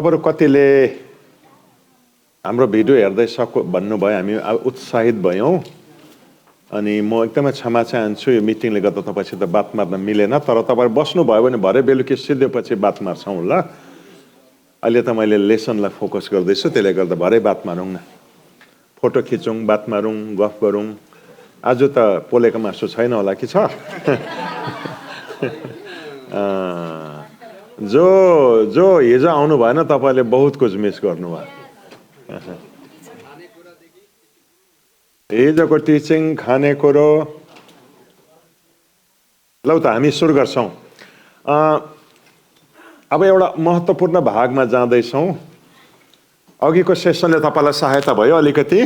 तपाईहरु कतिले हाम्रो भिडियो हेर्दै भन्नुभयो हामी उत्साहित भयौं अनि म एकदमै क्षमा चाहन्छु यो मिटिङले गर्दा तपाईसित बात मार्न मिलेन तर तपाईहरु बस्नु भयो भने भरे बेलुकी सिद्धेपछि बात मार्छौं ल अहिले त मैले लेसनलाई फोकस गर्दैछु त्यसले गर्दा भरे बात मारौं न फोटो खिचौं बात मारौं गफ गरौं आज त पोलेको मासु छैन होला कि छ जो हिजो आउनु भएन तपाईले बहुत कुछ मिस गर्नुभयो हिजोको टिचिङ खानेकुरो लौ त हामी सुरु गर्छौं अब एउटा महत्त्वपूर्ण भागमा जाँदैछौं अघिको सेसनले तपाईलाई सहायता भयो अलिकति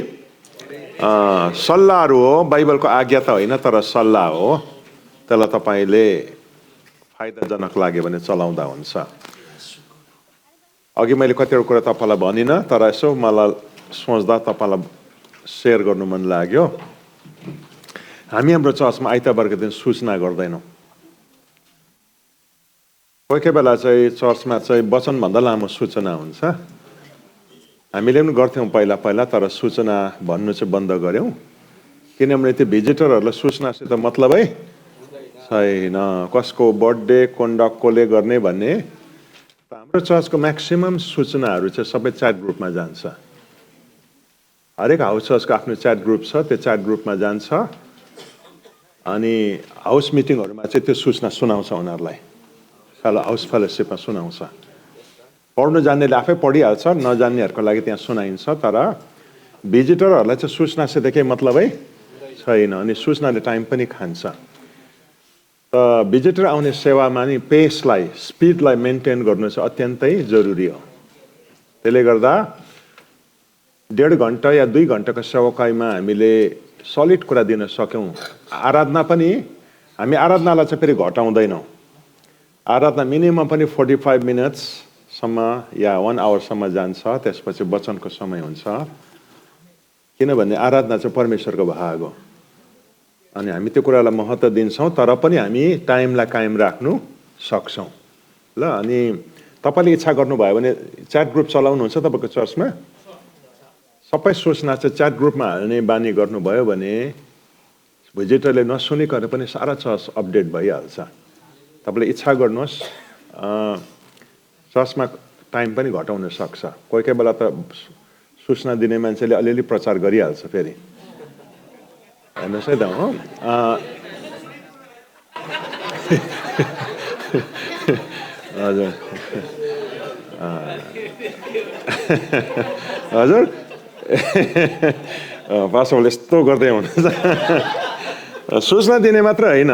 सल्लाहहरु हो बाइबलको आज्ञा त होइन तर सल्लाह हो त्यसलाई तपाईले फाइदाजनक लाग्यो भने चलाउँदा हुन्छ अघि मैले कतिवटा कुरा तपाईलाई भनिन तर यसो मलाई सोच्दा तपाईलाई शेयर गर्नु मन लाग्यो हामी हाम्रो चर्चमा आइतबारको दिन सूचना गर्दैनौं कोही बेला चाहिँ चर्चमा चाहिँ वचन भन्दा लामो सूचना हुन्छ हामीले पनि गर्थ्यौं पहिला तर सूचना भन्नु चाहिँ बन्द गर्यौं किनभने त्यो भिजिटरहरुलाई सूचनासित मतलबै छैन कसको बर्थडे कन्डक्ट कोले गर्ने भन्ने हाम्रो चर्चको म्याक्सिमम सूचनाहरू चाहिँ सबै च्याट ग्रुपमा जान्छ हरेक हाउस चर्चको आफ्नो च्याट ग्रुप छ त्यो च्याट ग्रुपमा जान्छ अनि हाउस मिटिङहरुमा चाहिँ त्यो सूचना सुनाउँछ उनीहरुलाई हाउस फेलोशिपमा सुनाउँछ पढ्नु जान्नेले आफै पढिहाल्छ नजान्नेहरुको लागि त्यहाँ सुनाइन्छ तर भिजिटरहरुलाई चाहिँ सूचनासित केही मतलबै छैन अनि सूचनाले टाइम पनि खान्छ त भिजिटर आउने सेवामा नि पेसलाई स्पिडलाई मेन्टेन गर्नु चाहिँ अत्यन्तै जरुरी हो त्यसले गर्दा 1.5 घण्टा या 2 घण्टाको सेवाकाईमा हामीले सलिड कुरा दिन सक्यौं आराधना पनि हामी आराधनालाई चाहिँ फेरि घटाउँदैनौं आराधना मिनिमम पनि 45 मिनेट्स सम्म या 1 आवर सम्म जान्छ त्यसपछि वचनको समय हुन्छ किनभने आराधना चाहिँ परमेश्वरको भाग हो अनि हामी त्यो कुरालाई महत्त्व दिन्छौं तर पनि हामी टाइमलाई कायम राख्नु सक्छौं ल अनि तपाईले इच्छा गर्नु भयो भने च्याट ग्रुप चलाउनुहुन्छ तपाईको चर्चमा सबै सूचना चाहिँ च्याट ग्रुपमा हाल्ने बानी गर्नुभयो भने भिजिटरले नसुनिकन पनि सारा चर्च अपडेट भइहाल्छ तपाईले इच्छा गर्नुहोस् चर्चमा टाइम पनि घटाउन सक्छ कोही बेला त सूचना दिने मान्छेले अलिअलि प्रचार गरिहाल्छ फेरि हेर्नुहोस् है त हो हजुर हजुर पास्टरले यस्तो गर्दै हुनुहुन्छ सूचना दिने मात्र होइन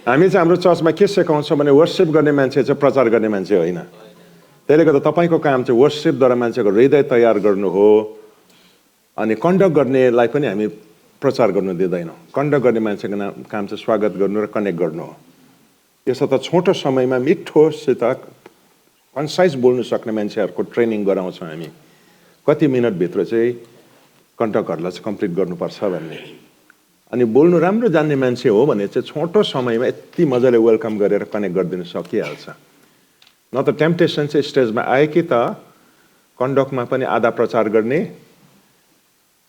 हामी चाहिँ हाम्रो चर्चमा के सिकाउँछौँ भने वर्शिप गर्ने मान्छे चाहिँ प्रचार गर्ने मान्छे होइन त्यसले गर्दा तपाईको काम चाहिँ वर्शिपद्वारा मान्छेको हृदय तयार गर्नु हो अनि कन्डक्ट गर्नेलाई पनि हामी प्रचार गर्नु दिँदैनौं कन्डक्ट गर्ने मान्छेको काम चाहिँ स्वागत गर्नु र कनेक्ट गर्नु हो यसो त छोटो समयमा मिठोसित कन्साइज बोल्न सक्ने मान्छेहरुको ट्रेनिङ गराउँछौं हामी कति मिनेट भित्र चाहिँ कन्डक्टहरुलाई चाहिँ कम्प्लिट गर्नुपर्छ भन्ने अनि बोल्नु राम्रो जान्ने मान्छे हो भने चाहिँ छोटो समयमा यति मजाले वेलकम गरेर कनेक्ट गरिदिन सकिहाल्छ न त टेम्पटेसन चाहिँ स्टेजमा आए कि त कन्डक्टमा पनि आधा प्रचार गर्ने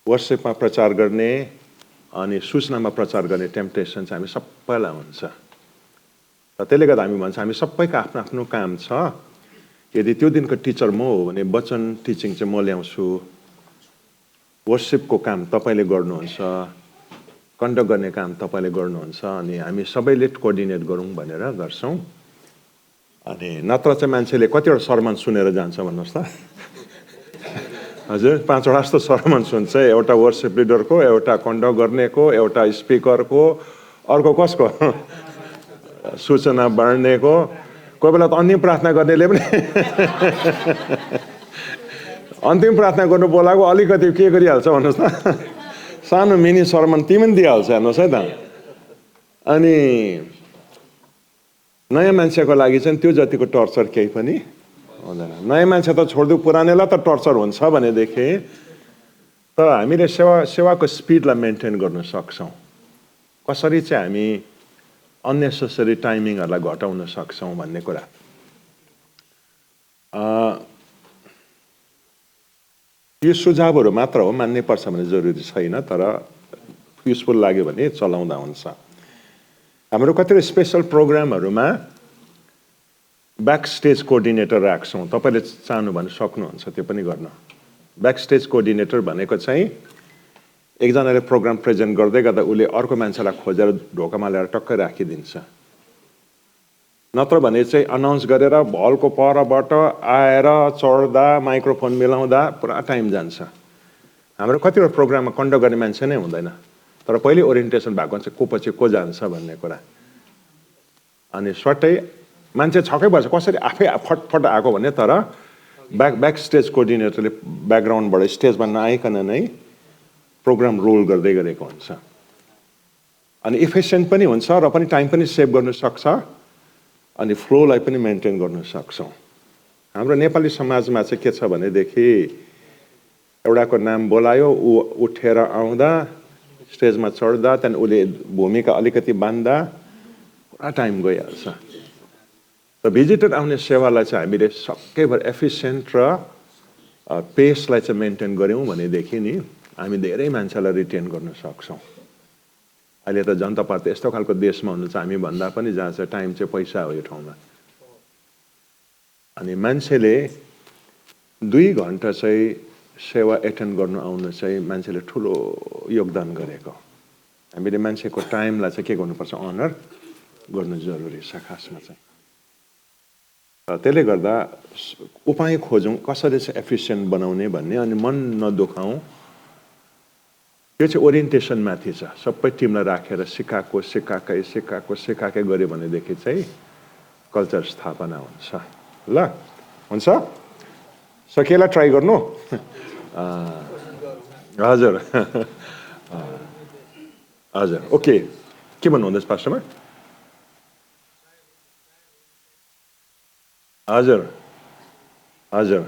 वर्शिपमा प्रचार गर्ने अनि सूचनामा प्रचार गर्ने टेम्पटेसन चाहिँ हामी सबैलाई हुन्छ र त्यसले गर्दा हामी भन्छ हामी सबैको आफ्नो आफ्नो काम छ यदि त्यो दिनको टिचर म हो भने वचन टिचिङ चाहिँ म ल्याउँछु वर्शिपको काम तपाईले गर्नुहुन्छ कन्डक्ट गर्ने काम तपाईले गर्नुहुन्छ अनि हामी सबैले कोअर्डिनेट गरौँ भनेर गर्छौं अनि नत्र चाहिँ मान्छेले कतिवटा सर्मन सुनेर जान्छ भन्नुस् त हजुर 5 वटा जस्तो सर्मन सुन्छ एउटा वर्शिप लिडरको एउटा कन्डक्ट गर्नेको एउटा स्पिकरको अर्को कसको सूचना बाँड्नेको कोही बेला त अन्तिम प्रार्थना गर्नेले पनि अन्तिम प्रार्थना गर्नु बोलाको अलिकति के गरिहाल्छ भन्नुस् त सानो मिनी सर्मन तिमी पनि दिइहाल्छ हेर्नुहोस् है त अनि नयाँ मान्छेको लागि चाहिँ त्यो जतिको टर्चर केही पनि हुँदैन नयाँ मान्छे त छोड्दिउ पुरानेलाई त टर्चर हुन्छ भनेदेखि तर हामीले सेवाको स्पिडलाई मेन्टेन गर्न सक्छौं कसरी चाहिँ हामी अननेसेसरी टाइमिङहरुलाई घटाउन सक्छौं भन्ने कुरा यो सुझावहरू मात्र हो, मान्नै पर्छ भने जरुरी छैन, तर युजफुल लाग्यो भने चलाउँदा हुन्छ। हाम्रो कतिवटा स्पेशल प्रोग्रामहरूमा ब्याक स्टेज कोअर्डिनेटर राख्छौँ। तपाईँले चाहनु भने सक्नुहुन्छ त्यो पनि गर्न। ब्याक स्टेज कोअर्डिनेटर भनेको चाहिँ एकजनाले प्रोग्राम प्रेजेन्ट गर्दै गर्दा उसले अर्को मान्छेलाई खोजेर ढोकामा ल्याएर टक्कै राखिदिन्छ। नत्र भने चाहिँ अनाउन्स गरेर हलको परबाट आएर चढ्दा माइक्रोफोन मिलाउँदा पुरा टाइम जान्छ। हाम्रो कतिवटा प्रोग्राममा कन्डक्ट गर्ने मान्छे नै हुँदैन, तर पहिले ओरिएन्टेसन भएको हुन्छ को पछि को जान्छ भन्ने कुरा। अनि सट्टै मान्छे छक्कै पर्छ कसरी आफै फटफट आएको भने, तर ब्याक स्टेज कोअर्डिनेटरले ब्याकग्राउन्डबाट स्टेजमा नआइकन नै प्रोग्राम रोल गर्दै गरेको हुन्छ। अनि इफिसियन्ट पनि हुन्छ र पनि टाइम पनि सेभ गर्नु सक्छ, अनि फ्लोलाई पनि मेन्टेन गर्न सक्छौँ। हाम्रो नेपाली समाजमा चाहिँ के छ भनेदेखि एउटाको नाम बोलायो, ऊ उठेर आउँदा स्टेजमा चढ्दा त्यहाँदेखि उसले भूमिका अलिकति बाँध्दा पुरा टाइम गइहाल्छ। र भिजिटर आउने सेवालाई चाहिँ हामीले सक्कैभर एफिसियन्ट र पेसलाई चाहिँ मेन्टेन गऱ्यौँ भनेदेखि नि हामी धेरै मान्छेलाई रिटेन गर्न सक्छौँ। अहिले त जनता पार्टी यस्तो खालको देशमा हुनु चाहिँ हामी भन्दा पनि जहाँ चाहिँ टाइम चाहिँ पैसा हो यो ठाउँमा। अनि मान्छेले 2 घन्टा चाहिँ सेवा एटेन्ड गर्नु आउनु चाहिँ मान्छेले ठुलो योगदान गरेको। हामीले मान्छेको टाइमलाई चाहिँ के गर्नुपर्छ, अनर गर्नु जरुरी छ खासमा चाहिँ। त्यसले गर्दा उपाय खोजौँ कसरी चाहिँ एफिसियन्ट बनाउने भन्ने, अनि मन नदुखाउँ। यो चाहिँ ओरिएन्टेसन माथि छ। सबै टिमलाई राखेर सिकाएकै गऱ्यो भनेदेखि चाहिँ कल्चर स्थापना हुन्छ। ल हुन्छ, सकिएला ट्राई गर्नु। हजुर हजुर ओके, के भन्नु हुँदैछ पास्टरमा? हजुर हजुर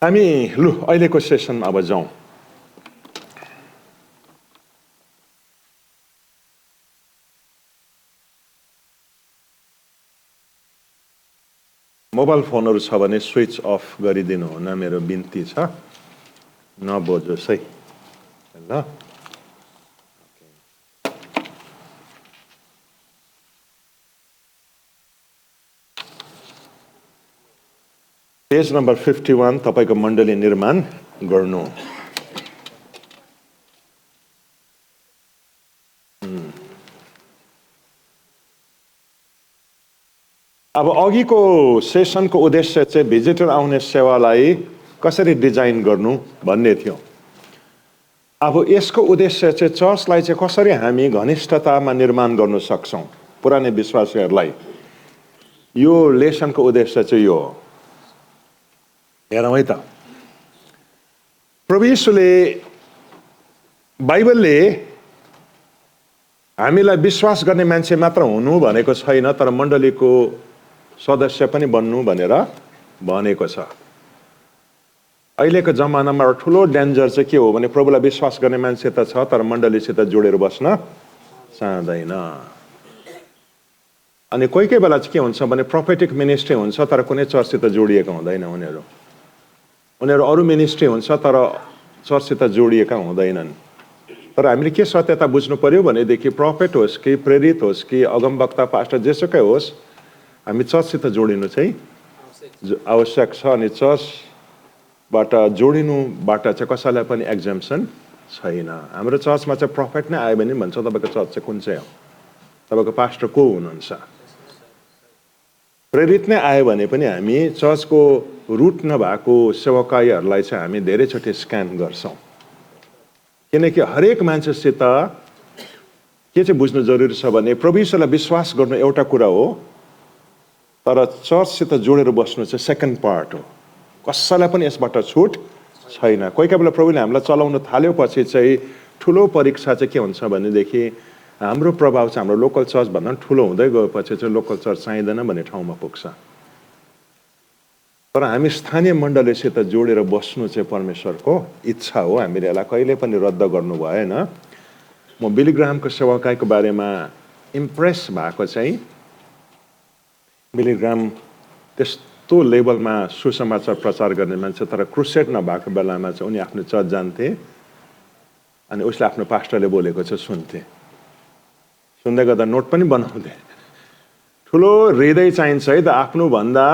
हामी लु अहिलेको सेसनमा अब जाउँ। मोबाइल फोनहरू छ भने स्विच अफ गरिदिनु हुन मेरो बिन्ती छ, नबोजोस् है ल। पेज नम्बर 51 तपाईको मण्डली निर्माण गर्नु। अब अघिको सेसनको उद्देश्य चाहिँ भिजिटर आउने सेवालाई कसरी डिजाइन गर्नु भन्ने थियो। अब यसको उद्देश्य चाहिँ चर्चलाई चाहिँ कसरी हामी घनिष्ठतामा निर्माण गर्न सक्छौँ पुरानै विश्वासीहरूलाई, यो लेसनको उद्देश्य चाहिँ यो हो। हेरौँ है त, प्रभु येशूले बाइबलले हामीलाई विश्वास गर्ने मान्छे मात्र हुनु भनेको छैन, तर मण्डलीको सदस्य पनि बन्नु भनेर भनेको छ। अहिलेको जमानामा ठुलो डेन्जर चाहिँ के हो भने प्रभुलाई विश्वास गर्ने मान्छे त छ तर मण्डलीसित जोडेर बस्न चाहँदैन। अनि कोही बेला चाहिँ के हुन्छ भने प्रोफेटिक मिनिस्ट्री हुन्छ तर कुनै चर्चसित जोडिएको हुँदैन उनीहरू अरू मिनिस्ट्री हुन्छ तर चर्चसित जोडिएका हुँदैनन्। तर हामीले के सत्यता बुझ्नु पर्यो भनेदेखि प्रोफेट होस् कि प्रेरित होस् कि अगमवक्ता पास्टर जेसुकै होस्, हामी चर्चसित जोडिनु चाहिँ आवश्यक छ। अनि चर्चबाट जोडिनुबाट चाहिँ कसैलाई पनि एक्जम्पसन छैन। हाम्रो चर्चमा चाहिँ प्रोफेट नै आयो भने भन्छ तपाईँको चर्च चाहिँ कुन चाहिँ हो, तपाईँको पास्टर को हुनुहुन्छ। प्रेरित नै आयो भने पनि हामी चर्चको रुट नभएको सेवकाईहरूलाई चाहिँ हामी धेरैचोटि स्क्यान गर्छौँ, किनकि हरेक मान्छेसित के चाहिँ बुझ्नु जरुरी छ भने प्रभु येशूलाई विश्वास गर्नु एउटा कुरा हो, तर चर्चसित जोडेर बस्नु चाहिँ सेकेन्ड पार्ट हो। कसैलाई पनि यसबाट छुट छैन। कोही बेला प्रभुले हामीलाई चलाउन थाल्योपछि चाहिँ ठुलो परीक्षा चाहिँ के हुन्छ भनेदेखि हाम्रो प्रभाव चाहिँ हाम्रो लोकल चर्च भन्दा ठुलो हुँदै गएपछि चाहिँ लोकल चर्च चाहिँदैन भन्ने ठाउँमा पुग्छ। तर हामी स्थानीय मण्डलीसित जोडेर बस्नु चाहिँ परमेश्वरको इच्छा हो। हामीले यसलाई कहिले पनि रद्द गर्नु भएन। म बिली ग्राहमको सेवकाईको बारेमा इम्प्रेस भएको चाहिँ बिली ग्राहम त्यस्तो लेभलमा सुसमाचार प्रचार गर्ने मान्छे, तर क्रुसेड नभएको बेलामा चाहिँ उनी आफ्नो चर्च जान्थे अनि उसले आफ्नो पास्टरले बोलेको चाहिँ सुन्थे। सुन्दै गर्दा नोट पनि बनाउँथे। ठुलो हृदय चाहिन्छ है त, आफ्नोभन्दा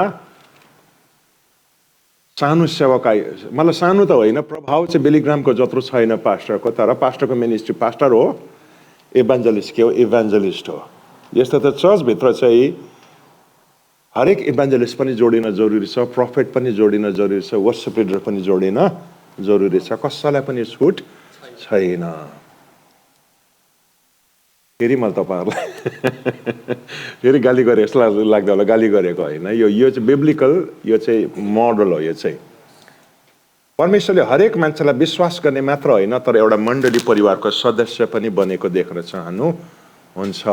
सानो सेवकाई। मतलब सानो त होइन, प्रभाव चाहिँ बिलीग्रामको जत्रो छैन पास्टरको, तर पास्टरको मिनिस्ट्री पास्टर हो, इभान्जलिस्ट के हो, इभान्जलिस्ट हो। यस्तो त चर्चभित्र चाहिँ हरेक इभान्जलिस्ट पनि जोडिन जरुरी छ, प्रोफेट पनि जोडिन जरुरी छ, वर्शिप लिडर पनि जोडिन जरुरी छ। कसैलाई पनि छुट छैन। फेरि मैले तपाईँहरूलाई फेरि गाली गरे जस्तो लाग्दा होला, गाली गरेको होइन। यो चाहिँ बिब्लिकल, यो चाहिँ मोडल हो। यो चाहिँ परमेश्वरले हरेक मान्छेलाई विश्वास गर्ने मात्र होइन, तर एउटा मण्डली परिवारको सदस्य पनि बनेको देख्न चाहनुहुन्छ।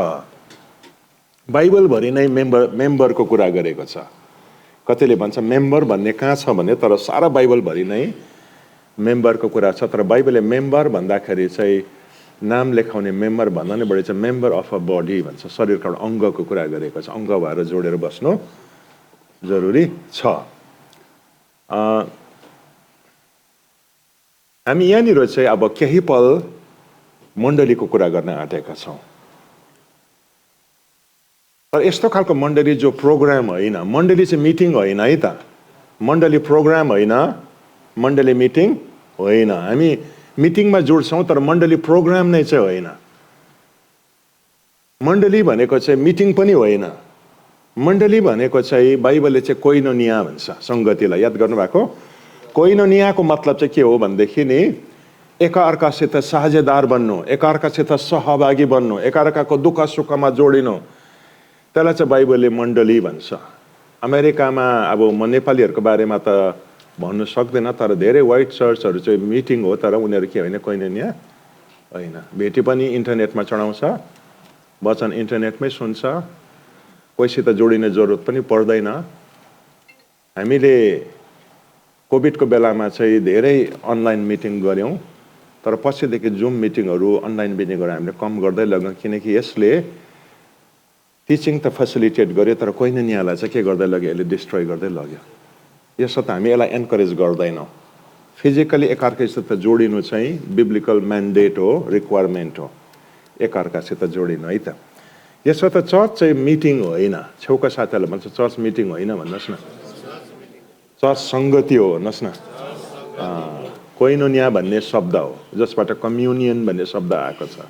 बाइबलभरि नै मेम्बरको कुरा गरेको छ। कतिले भन्छ मेम्बर भन्ने कहाँ छ भने, तर सारा बाइबलभरि नै मेम्बरको कुरा छ। तर बाइबलले मेम्बर भन्दाखेरि चाहिँ नाम लेखाउने मेम्बर भन्दा नै बढी चाहिँ मेम्बर अफ अ बडी भन्छ। शरीरको एउटा अङ्गको कुरा गरेको छ। अङ्ग भएर जोडेर बस्नु जरुरी छ। हामी यहाँनिर चाहिँ अब केही पल मण्डलीको कुरा गर्न आँटेका छौँ। तर यस्तो खालको मण्डली जो प्रोग्राम होइन, मण्डली चाहिँ मिटिङ होइन है त। मण्डली प्रोग्राम होइन, मण्डली मिटिङ होइन। हामी मिटिङमा जोड्छौँ, तर मण्डली प्रोग्राम नै चाहिँ होइन। मण्डली भनेको चाहिँ मिटिङ पनि होइन। मण्डली भनेको चाहिँ बाइबलले चाहिँ कोइनोनिया भन्छ, सङ्गतिलाई। याद गर्नुभएको? कोइनोनियाको मतलब चाहिँ के हो भनेदेखि नि, एकअर्कासित साझेदार बन्नु, एकअर्कासित सहभागी बन्नु, एकअर्काको दुःख सुखमा जोडिनु, त्यसलाई चाहिँ बाइबलले मण्डली भन्छ। अमेरिकामा अब म नेपालीहरूको बारेमा त भन्नु सक्दैन, तर धेरै व्हाइट चर्चहरू चाहिँ मिटिङ हो, तर उनीहरू के होइन, कोइनोनिया होइन। भेटी पनि इन्टरनेटमा चढाउँछ, वचन इन्टरनेटमै सुन्छ, कोहीसित जोडिने जरुरत पनि पर्दैन। हामीले कोभिडको बेलामा चाहिँ धेरै अनलाइन मिटिङ गऱ्यौँ, तर पछिदेखि जुम मिटिङहरू, अनलाइन मिटिङहरू हामीले कम गर्दै लग्यौँ, किनकि यसले टिचिङ त फेसिलिटेट गर्यो, तर कोइनोनियालाई चाहिँ के गर्दै लग्यो, यसले डिस्ट्रोय गर्दै लग्यो। यसो त हामी यसलाई एन्करेज गर्दैनौँ। फिजिकली एकअर्कासित जोडिनु चाहिँ बिब्लिकल म्यान्डेट हो, रिक्वायरमेन्ट हो, एकअर्कासित जोडिनु है त। यसो त चर्च चाहिँ मिटिङ होइन। छेउका साथीहरूले भन्छ चर्च मिटिङ होइन भन्नुहोस् न, चर्च सङ्गति हो भन्नुहोस् न। कोइनोनिया भन्ने शब्द हो, जसबाट कम्युनियन भन्ने शब्द आएको छ।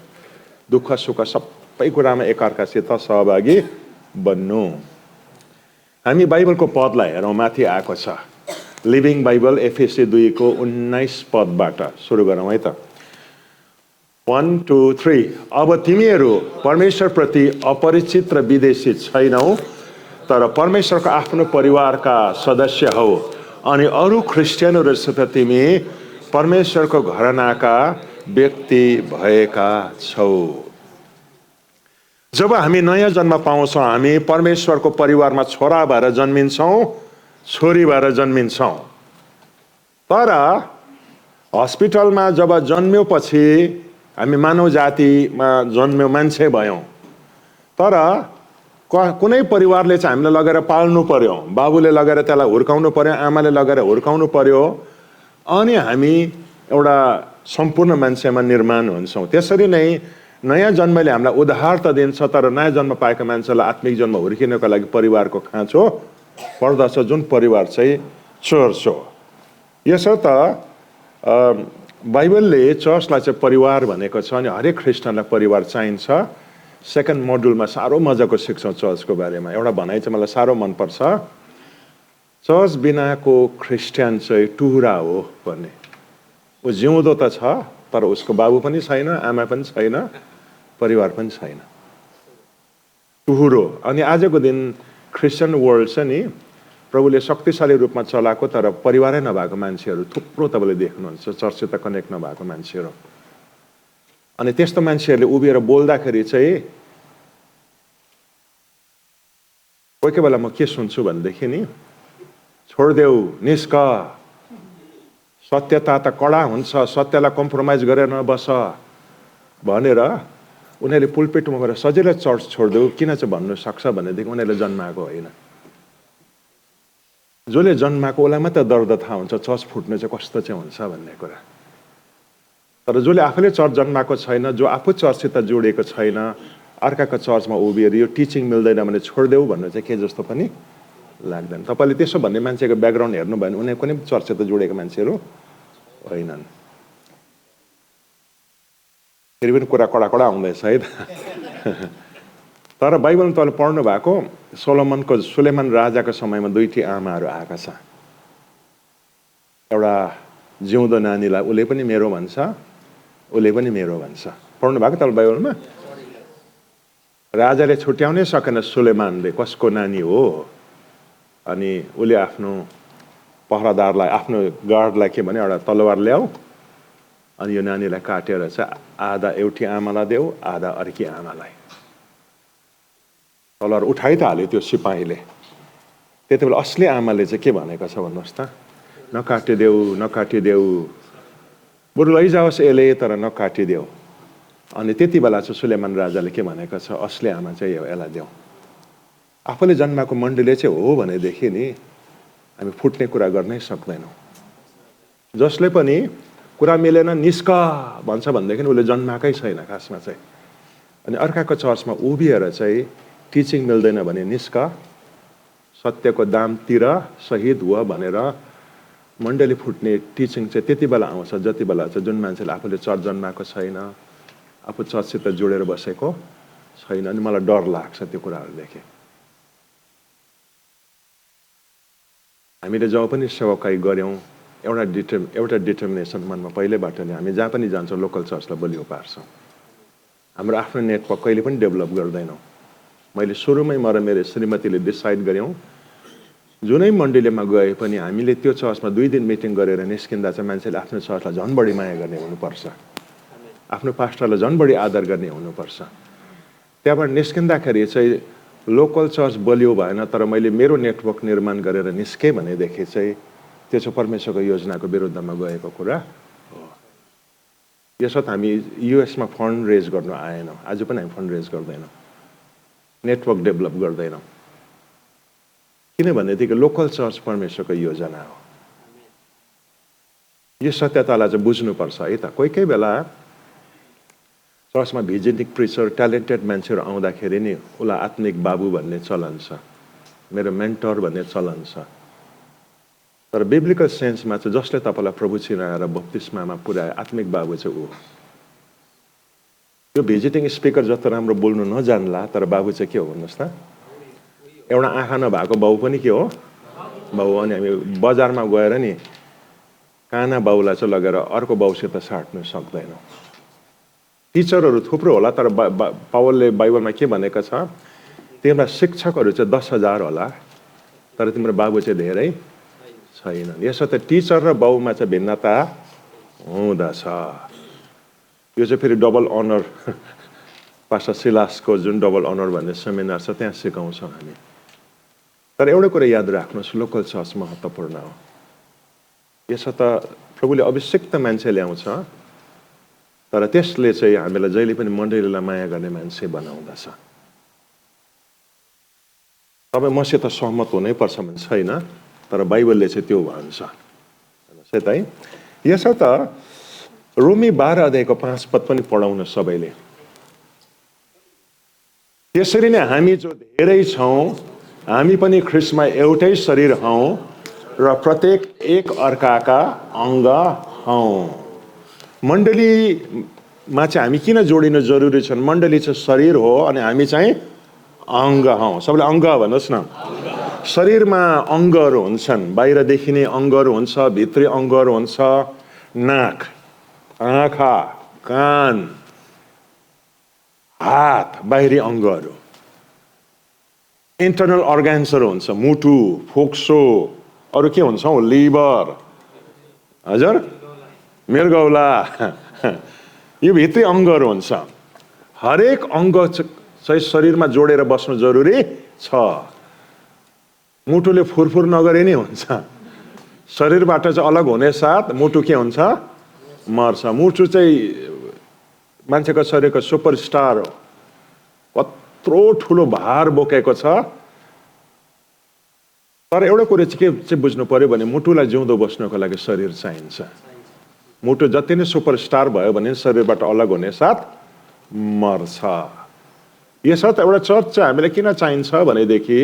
दुःख सुख सबै कुरामा एकअर्कासित सहभागी बन्नु। हामी बाइबलको पदलाई हेरौँ, माथि आएको छ। लिभिङ बाइबल एफएसी 2:19 पदबाट सुरु गरौँ है त। 1, 2, 3। अब तिमीहरू परमेश्वरप्रति अपरिचित र विदेशी छैनौ, तर परमेश्वरको आफ्नो परिवारका सदस्य हौ अनि अरू ख्रिस्टियनहरूसित तिमी परमेश्वरको घरानाका व्यक्ति भएका छौ। जब हामी नयाँ जन्म पाउँछौँ, हामी परमेश्वरको परिवारमा छोरा भएर जन्मिन्छौँ, छोरी भएर जन्मिन्छौँ। तर हस्पिटलमा जब जन्मिएपछि हामी मानव जातिमा जन्म्यौँ, मान्छे भयौँ। तर कुनै परिवारले चाहिँ हामीलाई लगेर पाल्नु पर्यो, बाबुले लगेर त्यसलाई हुर्काउनु पर्यो, आमाले लगेर हुर्काउनु पर्यो, अनि हामी एउटा सम्पूर्ण मान्छेमा निर्माण हुन्छौँ। त्यसरी नै नयाँ जन्मले हामीलाई उद्धार त दिन्छ, तर नयाँ जन्म पाएका मान्छेलाई आत्मिक जन्म हुर्किनको लागि परिवारको खाँचो पर्दछ, जुन परिवार चाहिँ चर्च हो। यसो त बाइबलले चर्चलाई चाहिँ परिवार भनेको छ, अनि हरेक ख्रिस्टियनलाई परिवार चाहिन्छ। सेकेन्ड मोड्युलमा साह्रो मजाको सिक्छौँ चर्चको बारेमा। एउटा भनाइ चाहिँ मलाई साह्रो मनपर्छ, चर्च बिनाको ख्रिस्टियन चाहिँ टुहुरा हो भन्ने। ऊ जिउँदो त छ, तर उसको बाबु पनि छैन, आमा पनि छैन, परिवार पनि छैन, टुहुरो। अनि आजको दिन क्रिस्चियन वर्ल्ड छ नि, प्रभुले शक्तिशाली रूपमा चलाएको तर परिवारै नभएको मान्छेहरू थुप्रो तपाईँले देख्नुहुन्छ, चर्चसित कनेक्ट नभएको मान्छेहरू। अनि त्यस्तो मान्छेहरूले उभिएर बोल्दाखेरि चाहिँ कोही कोही बेला म के सुन्छु भनेदेखि नि, छोडिदेऊ, निस्क, सत्यता त कडा हुन्छ, सत्यलाई कम्प्रोमाइज गरेर नबस भनेर उनीहरूले पुलपिटमा गएर सजिलै चर्च छोडिदेऊ किन चाहिँ भन्नु सक्छ भनेदेखि उनीहरूले जन्माएको होइन। जसले जन्माएको उसलाई मात्र दर्द थाहा हुन्छ चर्च फुट्नु चाहिँ कस्तो चाहिँ हुन्छ भन्ने कुरा। तर जसले आफूले चर्च जन्माएको छैन, जो आफू चर्चसित जोडिएको छैन, अर्काको चर्चमा उभिएर यो टिचिङ मिल्दैन भने छोडिदेऊ भन्नु चाहिँ के जस्तो पनि लाग्दैन। तपाईँले त्यसो भन्ने मान्छेको ब्याकग्राउन्ड हेर्नुभयो भने उनी कुनै चर्चसित जोडिएको मान्छेहरू होइनन्। फेरि पनि कुरा कडा कडा आउँदैछ है त। तर बाइबलमा तपाईँले पढ्नु भएको सुलेमान राजाको समयमा दुईटी आमाहरू आएका छ। एउटा जिउँदो नानीलाई उसले पनि मेरो भन्छ, उसले पनि मेरो भन्छ। पढ्नु भएको तपाईँले बाइबलमा? राजाले छुट्याउनै सकेन सुलेमानले कसको नानी हो। अनि उसले आफ्नो पहरादारलाई, आफ्नो गार्डलाई के भने एउटा तलवार ल्याऊ अनि यो नानीलाई काटेर चाहिँ आधा एउटी आमालाई देऊ, आधा अर्की आमालाई। तलवार उठाइ त हाल्यो त्यो सिपाहीले। त्यति बेला असली आमाले चाहिँ के भनेको छ भन्नुहोस् त, नकाटिदेऊ नकाटिदेऊ, बरु लैजाओस् यसले तर नकाटिदेऊ। अनि त्यति बेला चाहिँ सुलेमान राजाले के भनेको छ, असली आमा चाहिँ यसलाई देऊ। आफूले जन्माएको मण्डलीले चाहिँ हो भनेदेखि नि हामी फुट्ने कुरा गर्नै सक्दैनौँ। जसले पनि कुरा मिलेन निस्क भन्छ भनेदेखि उसले जन्माएकै छैन खासमा चाहिँ। अनि अर्काको चर्चमा उभिएर चाहिँ टिचिङ मिल्दैन भने निस्क, सत्यको दामतिर शहीद हुआ भनेर मण्डली फुट्ने टिचिङ चाहिँ त्यति बेला आउँछ जति बेला चाहिँ जुन मान्छेले आफूले चर्च जन्माएको छैन, आफू चर्चसित जोडेर बसेको छैन। अनि मलाई डर लाग्छ त्यो कुराहरूदेखि। हामीले जब पनि सेवाकाई गऱ्यौँ एउटा डिटर्मिनेसन मनमा पहिल्यैबाट नै हामी जहाँ पनि जान्छौँ लोकल चर्चलाई बलियो पार्छौँ। हाम्रो आफ्नो नेटवर्क कहिले पनि डेभलप गर्दैनौँ। मैले सुरुमै म र मेरो श्रीमतीले डिसाइड गऱ्यौँ जुनै मण्डलीमा गए पनि हामीले त्यो चर्चमा 2 दिन मिटिङ गरेर निस्किँदा चाहिँ मान्छेले आफ्नो चर्चलाई झन् बढी माया गर्ने हुनुपर्छ, आफ्नो पास्टरलाई झन् बढी आदर गर्ने हुनुपर्छ। त्यहाँबाट निस्किँदाखेरि चाहिँ लोकल चर्च बलियो भएन तर मैले मेरो नेटवर्क निर्माण गरेर निस्केँ भनेदेखि चाहिँ त्यो चाहिँ परमेश्वरको योजनाको विरुद्धमा गएको कुरा हो। यसर्थ हामी युएसमा फन्ड रेज गर्न आएनौँ, आज पनि हामी फन्ड रेज गर्दैनौँ, नेटवर्क डेभलप गर्दैनौँ। किनभनेदेखि लोकल चर्च परमेश्वरको योजना हो। यो सत्यतालाई चाहिँ बुझ्नुपर्छ है त। कोही बेला चर्चमा भिजिटिङ प्रिचर ट्यालेन्टेड मान्छेहरू आउँदाखेरि नि उसलाई आत्मिक बाबु भन्ने चलन छ, मेरो मेन्टर भन्ने चलन छ। तर बिब्लिकल सेन्समा चाहिँ जसले तपाईँलाई प्रभु चिनाएर बप्तिस्मामा पुर्याए आत्मिक बाबु चाहिँ ऊ। यो भिजिटिङ स्पिकर जस्तो राम्रो बोल्नु नजान्ला तर बाबु चाहिँ के हो भन्नुहोस् त, एउटा आँखा नभएको बाउ पनि के हो बाउ। अनि हामी बजारमा गएर नि काना बाउलाई चाहिँ लगेर अर्को बाउसित साट्नु सक्दैनौँ। टिचरहरू थुप्रो होला तर पावलले बाइबलमा के भनेको छ, तिम्रो शिक्षकहरू चाहिँ 10,000 होला तर तिम्रो बाबु चाहिँ धेरै छैनन्। यसो त टिचर र बाउमा चाहिँ भिन्नता हुँदछ। यो चाहिँ फेरि डबल अनर पास्टर सिलासको जुन डबल अनर भन्ने सेमिनार छ त्यहाँ सिकाउँछौँ हामी। तर एउटा कुरा याद राख्नुहोस्, लोकल चर्च महत्त्वपूर्ण हो। यसो त प्रभुले अभिषिक्त मान्छे ल्याउँछ तर त्यसले चाहिँ हामीलाई जहिले पनि मण्डलीलाई माया गर्ने मान्छे बनाउँदछ। तपाईँ मसित सहमत हुनैपर्छ भन्ने छैन तर बाइबलले चाहिँ त्यो भन्छ है त है। यसो त रोमी 12 अध्यायको 5 पद पनि पढाउन सबैले। त्यसरी नै हामी जो धेरै छौँ हामी पनि ख्रीष्टमा एउटै शरीर हौँ र प्रत्येक एक अर्काका अङ्ग हौँ। मण्डलीमा चाहिँ हामी किन जोडिनु जरुरी छन्? मण्डली चाहिँ शरीर हो अनि हामी चाहिँ अङ्ग हौँ। सबैले अङ्ग भन्नुहोस् न। शरीरमा अङ्गहरू हुन्छन्, बाहिर देखिने अङ्गहरू हुन्छ, भित्री अङ्गहरू हुन्छ, नाक, आँखा, कान, हात, बाहिरी अङ्गहरू, इन्टरनल अर्गान्सहरू हुन्छ, मुटु, फोक्सो, अरू के हुन्छ हौ, लिभर, हजुर मृगौला, यो भित्री अङ्गहरू हुन्छ। हरेक अङ्ग चाहिँ शरीरमा जोडेर बस्नु जरुरी छ। मुटुले फुरफुर नगरे नै हुन्छ। शरीरबाट चाहिँ अलग हुने साथ मुटु के हुन्छ? मर्छ। मुटु चाहिँ मान्छेको शरीरको सुपरस्टार हो। कत्रो ठुलो भार बोकेको छ तर एउटा कुरो चाहिँ बुझ्नु पर्यो भने मुटुलाई जिउँदो बस्नको लागि शरीर चाहिन्छ। मुटु जति नै सुपरस्टार भयो भने शरीरबाट अलग हुने साथ मर्छ। यसर्थ एउटा चर्च चाहिँ हामीलाई किन चाहिन्छ भनेदेखि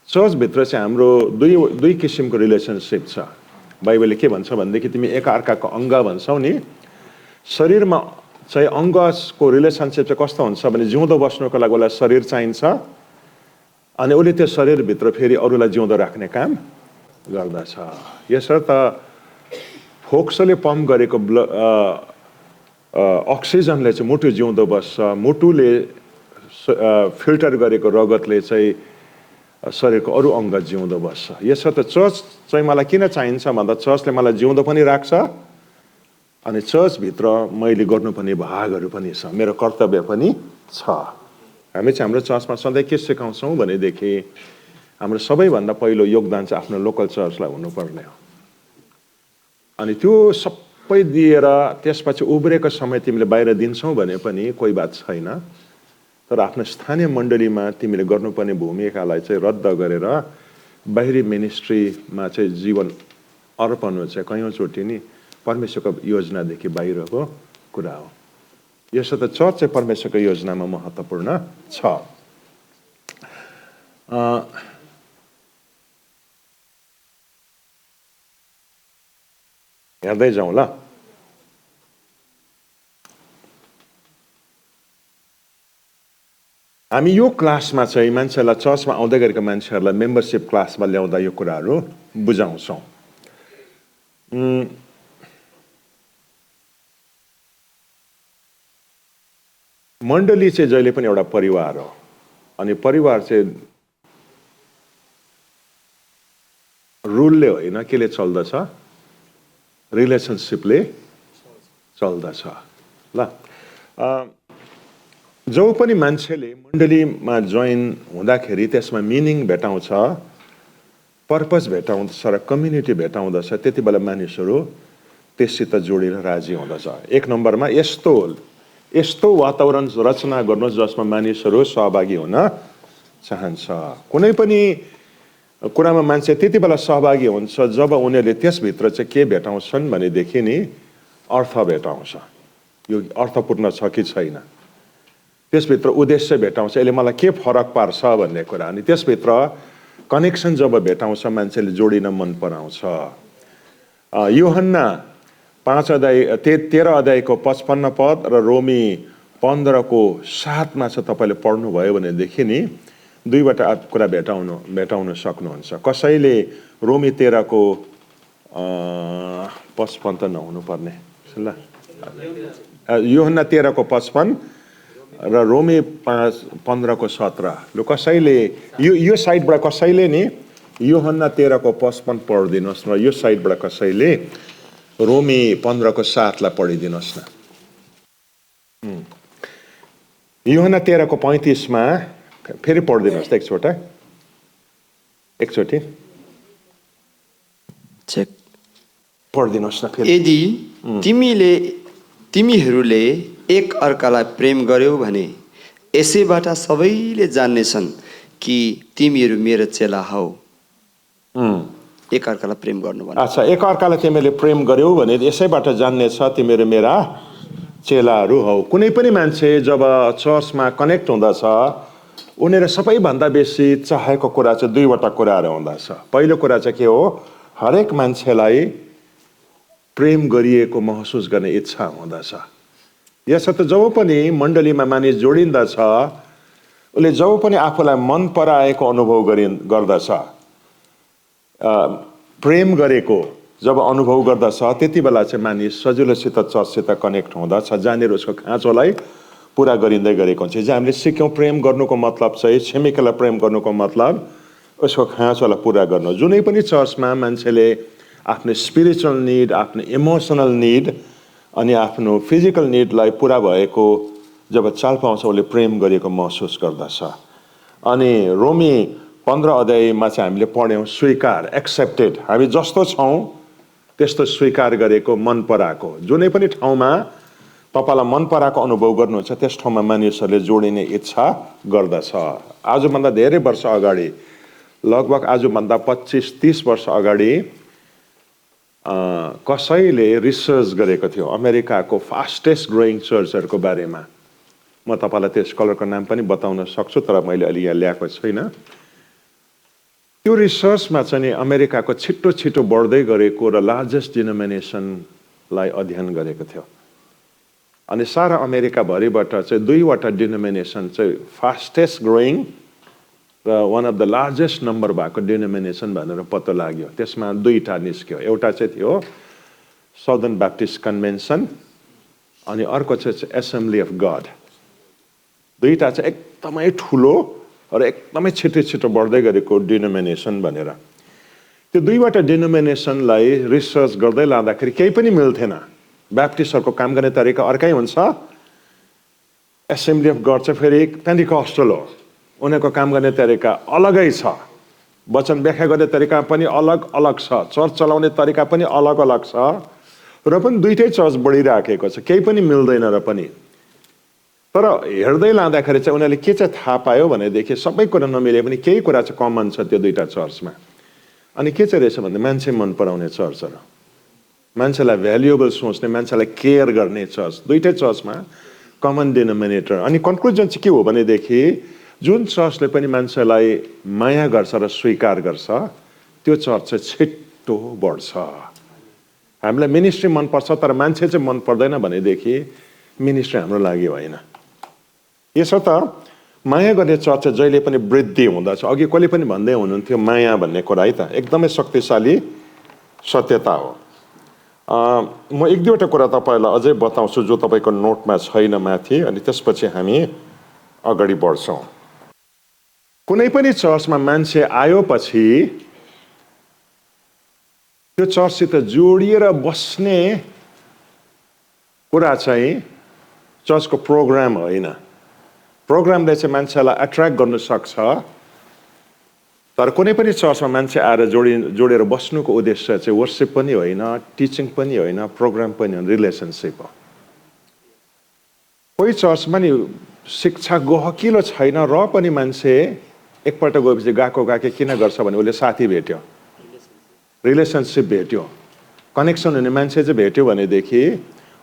चर्चभित्र चाहिँ हाम्रो दुई किसिमको रिलेसनसिप छ। बाइबलले के भन्छ भनेदेखि तिमी एकअर्काको अङ्ग भन्छौ नि, शरीरमा चाहिँ अङ्गको रिलेसनसिप चाहिँ कस्तो हुन्छ भने जिउँदो बस्नुको लागि उसलाई शरीर चाहिन्छ अनि उसले त्यो शरीरभित्र फेरि अरूलाई जिउँदो राख्ने काम गर्दछ। यसर्थ फोक्सोले पम्प गरेको अक्सिजनले चाहिँ मुटु जिउँदो बस्छ, मुटुले फिल्टर गरेको रगतले चाहिँ शरीरको अरू अङ्ग जिउँदो बस्छ। यसर्थ चर्च चाहिँ मलाई किन चाहिन्छ भन्दा चर्चले मलाई जिउँदो पनि राख्छ अनि चर्चभित्र मैले गर्नुपर्ने भागहरू पनि छ, मेरो कर्तव्य पनि छ। हामी चाहिँ हाम्रो चर्चमा सधैँ के सिकाउँछौँ भनेदेखि हाम्रो सबैभन्दा पहिलो योगदान चाहिँ आफ्नो लोकल चर्चलाई हुनुपर्ने हो। अनि त्यो सबै दिएर त्यसपछि उब्रेको समय तिमीले बाहिर दिन्छौ भने पनि कोही बात छैन, तर आफ्नो स्थानीय मण्डलीमा तिमीले गर्नुपर्ने भूमिकालाई चाहिँ रद्द गरेर बाहिरी मिनिस्ट्रीमा चाहिँ जीवन अर्पण चाहिँ कयौँचोटि नि परमेश्वरको योजनादेखि बाहिरको कुरा हो। यसो त चर्च चाहिँ परमेश्वरको योजनामा महत्त्वपूर्ण छ। हेर्दै जाउँ ल। हामी यो क्लासमा चाहिँ मान्छेलाई चर्चमा आउँदै गरेको मान्छेहरूलाई मेम्बरसिप क्लासमा ल्याउँदा यो कुराहरू बुझाउँछौँ। मण्डली चाहिँ जहिले पनि एउटा परिवार हो अनि परिवार चाहिँ रुलले होइन, केले चल्दछ? रिलेसनसिपले चल्दछ ल। जो पनि मान्छेले मण्डलीमा जोइन हुँदाखेरि त्यसमा मिनिङ भेटाउँछ, पर्पस भेटाउँदछ र कम्युनिटी भेटाउँदछ, त्यति बेला मानिसहरू त्यससित जोडेर राजी हुँदछ। एक नम्बरमा यस्तो वातावरण रचना गर्नुहोस् जसमा मानिसहरू सहभागी हुन चाहन्छ। कुनै पनि कुरामा मान्छे त्यति बेला सहभागी हुन्छ जब उनीहरूले त्यसभित्र चाहिँ के भेटाउँछन् भनेदेखि नि अर्थ भेटाउँछ, यो अर्थपूर्ण छ कि छैन, त्यसभित्र उद्देश्य भेटाउँछ, यसले मलाई के फरक पार्छ भन्ने कुरा। अनि त्यसभित्र कनेक्सन जब भेटाउँछ मान्छेले जोडिन मन पराउँछ। यूहन्ना 13 अध्यायको 55 पद र रोमी 15को 7 चाहिँ तपाईँले पढ्नुभयो भनेदेखि नि दुईवटा कुरा भेटाउन सक्नुहुन्छ। कसैले रोमी 13को 55 त नहुनु पर्ने ल, यूहन्ना 13को 55 र रोमी 15को 17। लु कसैले यो साइडबाट कसैले नि यूहन्ना 13को 55 पढिदिनुहोस् न, यो साइडबाट कसैले रोमी 15को 7 लाई पढिदिनुहोस् न। यूहन्ना 13को 35 मा फेरि पढिदिनुहोस् त एकचोटि चेक पढिदिनुहोस् न फेरि। यदि तिमीहरूले एक अर्कालाई प्रेम गर्यौ भने यसैबाट सबैले जान्नेछन् कि तिमीहरू मेरो चेला हौ। एक अर्कालाई प्रेम गर्नु भने। अच्छा, एक अर्कालाई तिमीले प्रेम गर्यौ भने यसैबाट जान्नेछ तिमीहरू मेरा चेलाहरू हौ। कुनै पनि मान्छे जब चर्चमा कनेक्ट हुँदछ उनीहरू सबैभन्दा बेसी चाहेको कुरा चाहिँ दुईवटा कुराहरू हुँदछ। पहिलो कुरा चाहिँ के हो? हरेक मान्छेलाई प्रेम गरिएको महसुस गर्ने इच्छा हुँदछ। यसर्थ जब पनि मण्डलीमा मानिस जोडिन्दछ उसले जब पनि आफूलाई मन पराएको अनुभव गर्दछ, प्रेम गरेको जब अनुभव गर्दछ त्यति बेला चाहिँ मानिस सजिलोसित चर्चसित कनेक्ट हुँदछ, जहाँनिर उसको खाँचोलाई पुरा गरिँदै गरेको हुन्छ। हिजो हामीले सिक्यौँ प्रेम गर्नुको मतलब चाहिँ छिमेकीलाई प्रेम गर्नुको मतलब उसको खाँचोलाई पुरा गर्नु। जुनै पनि चर्चमा मान्छेले आफ्नो स्पिरिचुअल निड, आफ्नो इमोसनल निड अनि आफ्नो फिजिकल निडलाई पुरा भएको जब चाल पाउँछ उसले प्रेम गरेको महसुस गर्दछ। अनि रोमी 15 अध्यायमा चाहिँ हामीले पढ्यौँ स्वीकार, एक्सेप्टेड, हामी जस्तो छौँ त्यस्तो स्वीकार गरेको, मन पराएको। जुनै पनि ठाउँमा तपाईँलाई मन पराएको अनुभव गर्नुहुन्छ त्यस ठाउँमा मानिसहरूले जोडिने इच्छा गर्दछ। आजभन्दा धेरै वर्ष अगाडि लगभग आजभन्दा 25-30 वर्ष अगाडि कसैले रिसर्च गरेको थियो अमेरिकाको फास्टेस्ट ग्रोइङ चर्चहरूको बारेमा। म तपाईँलाई त्यो स्कलरको नाम पनि बताउन सक्छु, तर मैले अलि यहाँ ल्याएको छैन। त्यो रिसर्चमा चाहिँ नि अमेरिकाको छिटो छिटो बढ्दै गरेको र लार्जेस्ट डिनोमिनेसनलाई अध्ययन गरेको थियो। अनि सारा अमेरिकाभरिबाट चाहिँ 2वटा डिनोमिनेसन चाहिँ फास्टेस्ट ग्रोइङ र one of the largest number भएको डिनोमिनेसन भनेर पत्तो लाग्यो। त्यसमा 2टा निस्क्यो। एउटा चाहिँ थियो साउदर्न ब्याप्टिस्ट कन्भेन्सन अनि अर्को चाहिँ एसेम्ब्ली अफ गड। 2टा चाहिँ एकदमै ठुलो र एकदमै छिटो छिटो बढ्दै गरेको डिनोमिनेसन भनेर। त्यो 2वटा डिनोमिनेसनलाई रिसर्च गर्दै लाँदाखेरि केही पनि मिल्थेन। ब्याप्टिस्टहरूको काम गर्ने तरिका अर्कै हुन्छ, एसेम्ब्ली अफ गड चाहिँ फेरि पेन्टिकस्टल हो, उनीहरूको काम गर्ने तरिका अलगै छ, वचन व्याख्या गर्ने तरिका पनि अलग अलग छ, चर्च चलाउने तरिका पनि अलग अलग छ, र पनि 2टै चर्च बढिराखेको छ, केही पनि मिल्दैन र पनि। तर हेर्दै लाँदाखेरि चाहिँ उनीहरूले के चाहिँ थाहा पायो भनेदेखि सबै कुरा नमिले पनि केही कुरा चाहिँ कमन छ त्यो 2टा चर्चमा। अनि के चाहिँ रहेछ भन्दा मान्छे मन पराउने चर्चहरू, मान्छेलाई भ्यालुएबल सोच्ने, मान्छेलाई केयर गर्ने चर्च, 2टै चर्चमा कमन डिनोमिनेटर। अनि कन्क्लुजन चाहिँ के हो भनेदेखि जुन चर्चले पनि मान्छेलाई माया गर्छ र स्वीकार गर्छ त्यो चर्च चाहिँ छिट्टो बढ्छ। हामीलाई मिनिस्ट्री मनपर्छ तर मान्छे चाहिँ मन पर्दैन भनेदेखि मिनिस्ट्री हाम्रो लागि होइन। यसो त माया गर्ने चर्च चाहिँ जहिले पनि वृद्धि हुँदछ। अघि कसले पनि भन्दै हुनुहुन्थ्यो माया भन्ने कुरा, है त एकदमै शक्तिशाली सत्यता हो। म 1-2वटा कुरा तपाईँलाई अझै बताउँछु जो तपाईँको नोटमा छैन माथि, अनि त्यसपछि हामी अगाडि बढ्छौँ। कुनै पनि चर्चमा मान्छे आयोपछि त्यो चर्चसित जोडिएर बस्ने कुरा चाहिँ चर्चको प्रोग्राम होइन। प्रोग्रामले चाहिँ मान्छेलाई एट्र्याक्ट गर्न सक्छ, तर कुनै पनि चर्चमा मान्छे आएर जोडेर बस्नुको उद्देश्य चाहिँ वर्सिप पनि होइन, टिचिङ पनि होइन, प्रोग्राम पनि होइन, रिलेसनसिप हो। कोही चर्चमा नि शिक्षा गहकिलो छैन र पनि मान्छे एकपल्ट गएपछि गएकै किन गर्छ भने उसले साथी भेट्यो, रिलेसनसिप भेट्यो, कनेक्सन हुने मान्छे चाहिँ भेट्यो भनेदेखि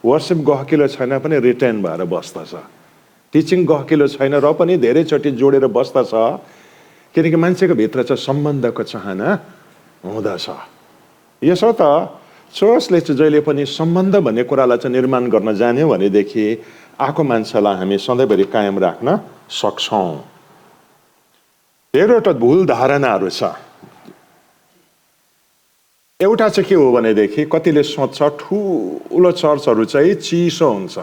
वर्सिप गहकिलो छैन पनि रिटेन भएर बस्दछ, टिचिङ गहकिलो छैन र पनि धेरैचोटि जोडेर बस्दछ, किनकि मान्छेको भित्र चाहिँ सम्बन्धको चाहना हुँदछ। यसो त चर्चले चाहिँ जहिले पनि सम्बन्ध भन्ने कुरालाई चाहिँ निर्माण गर्न जान्यो भनेदेखि आएको मान्छेलाई हामी सधैँभरि कायम राख्न सक्छौँ। धेरैवटा भुल धारणाहरू छ। एउटा चाहिँ के हो भनेदेखि कतिले सोच्छ ठुलो चर्चहरू चाहिँ चिसो हुन्छ।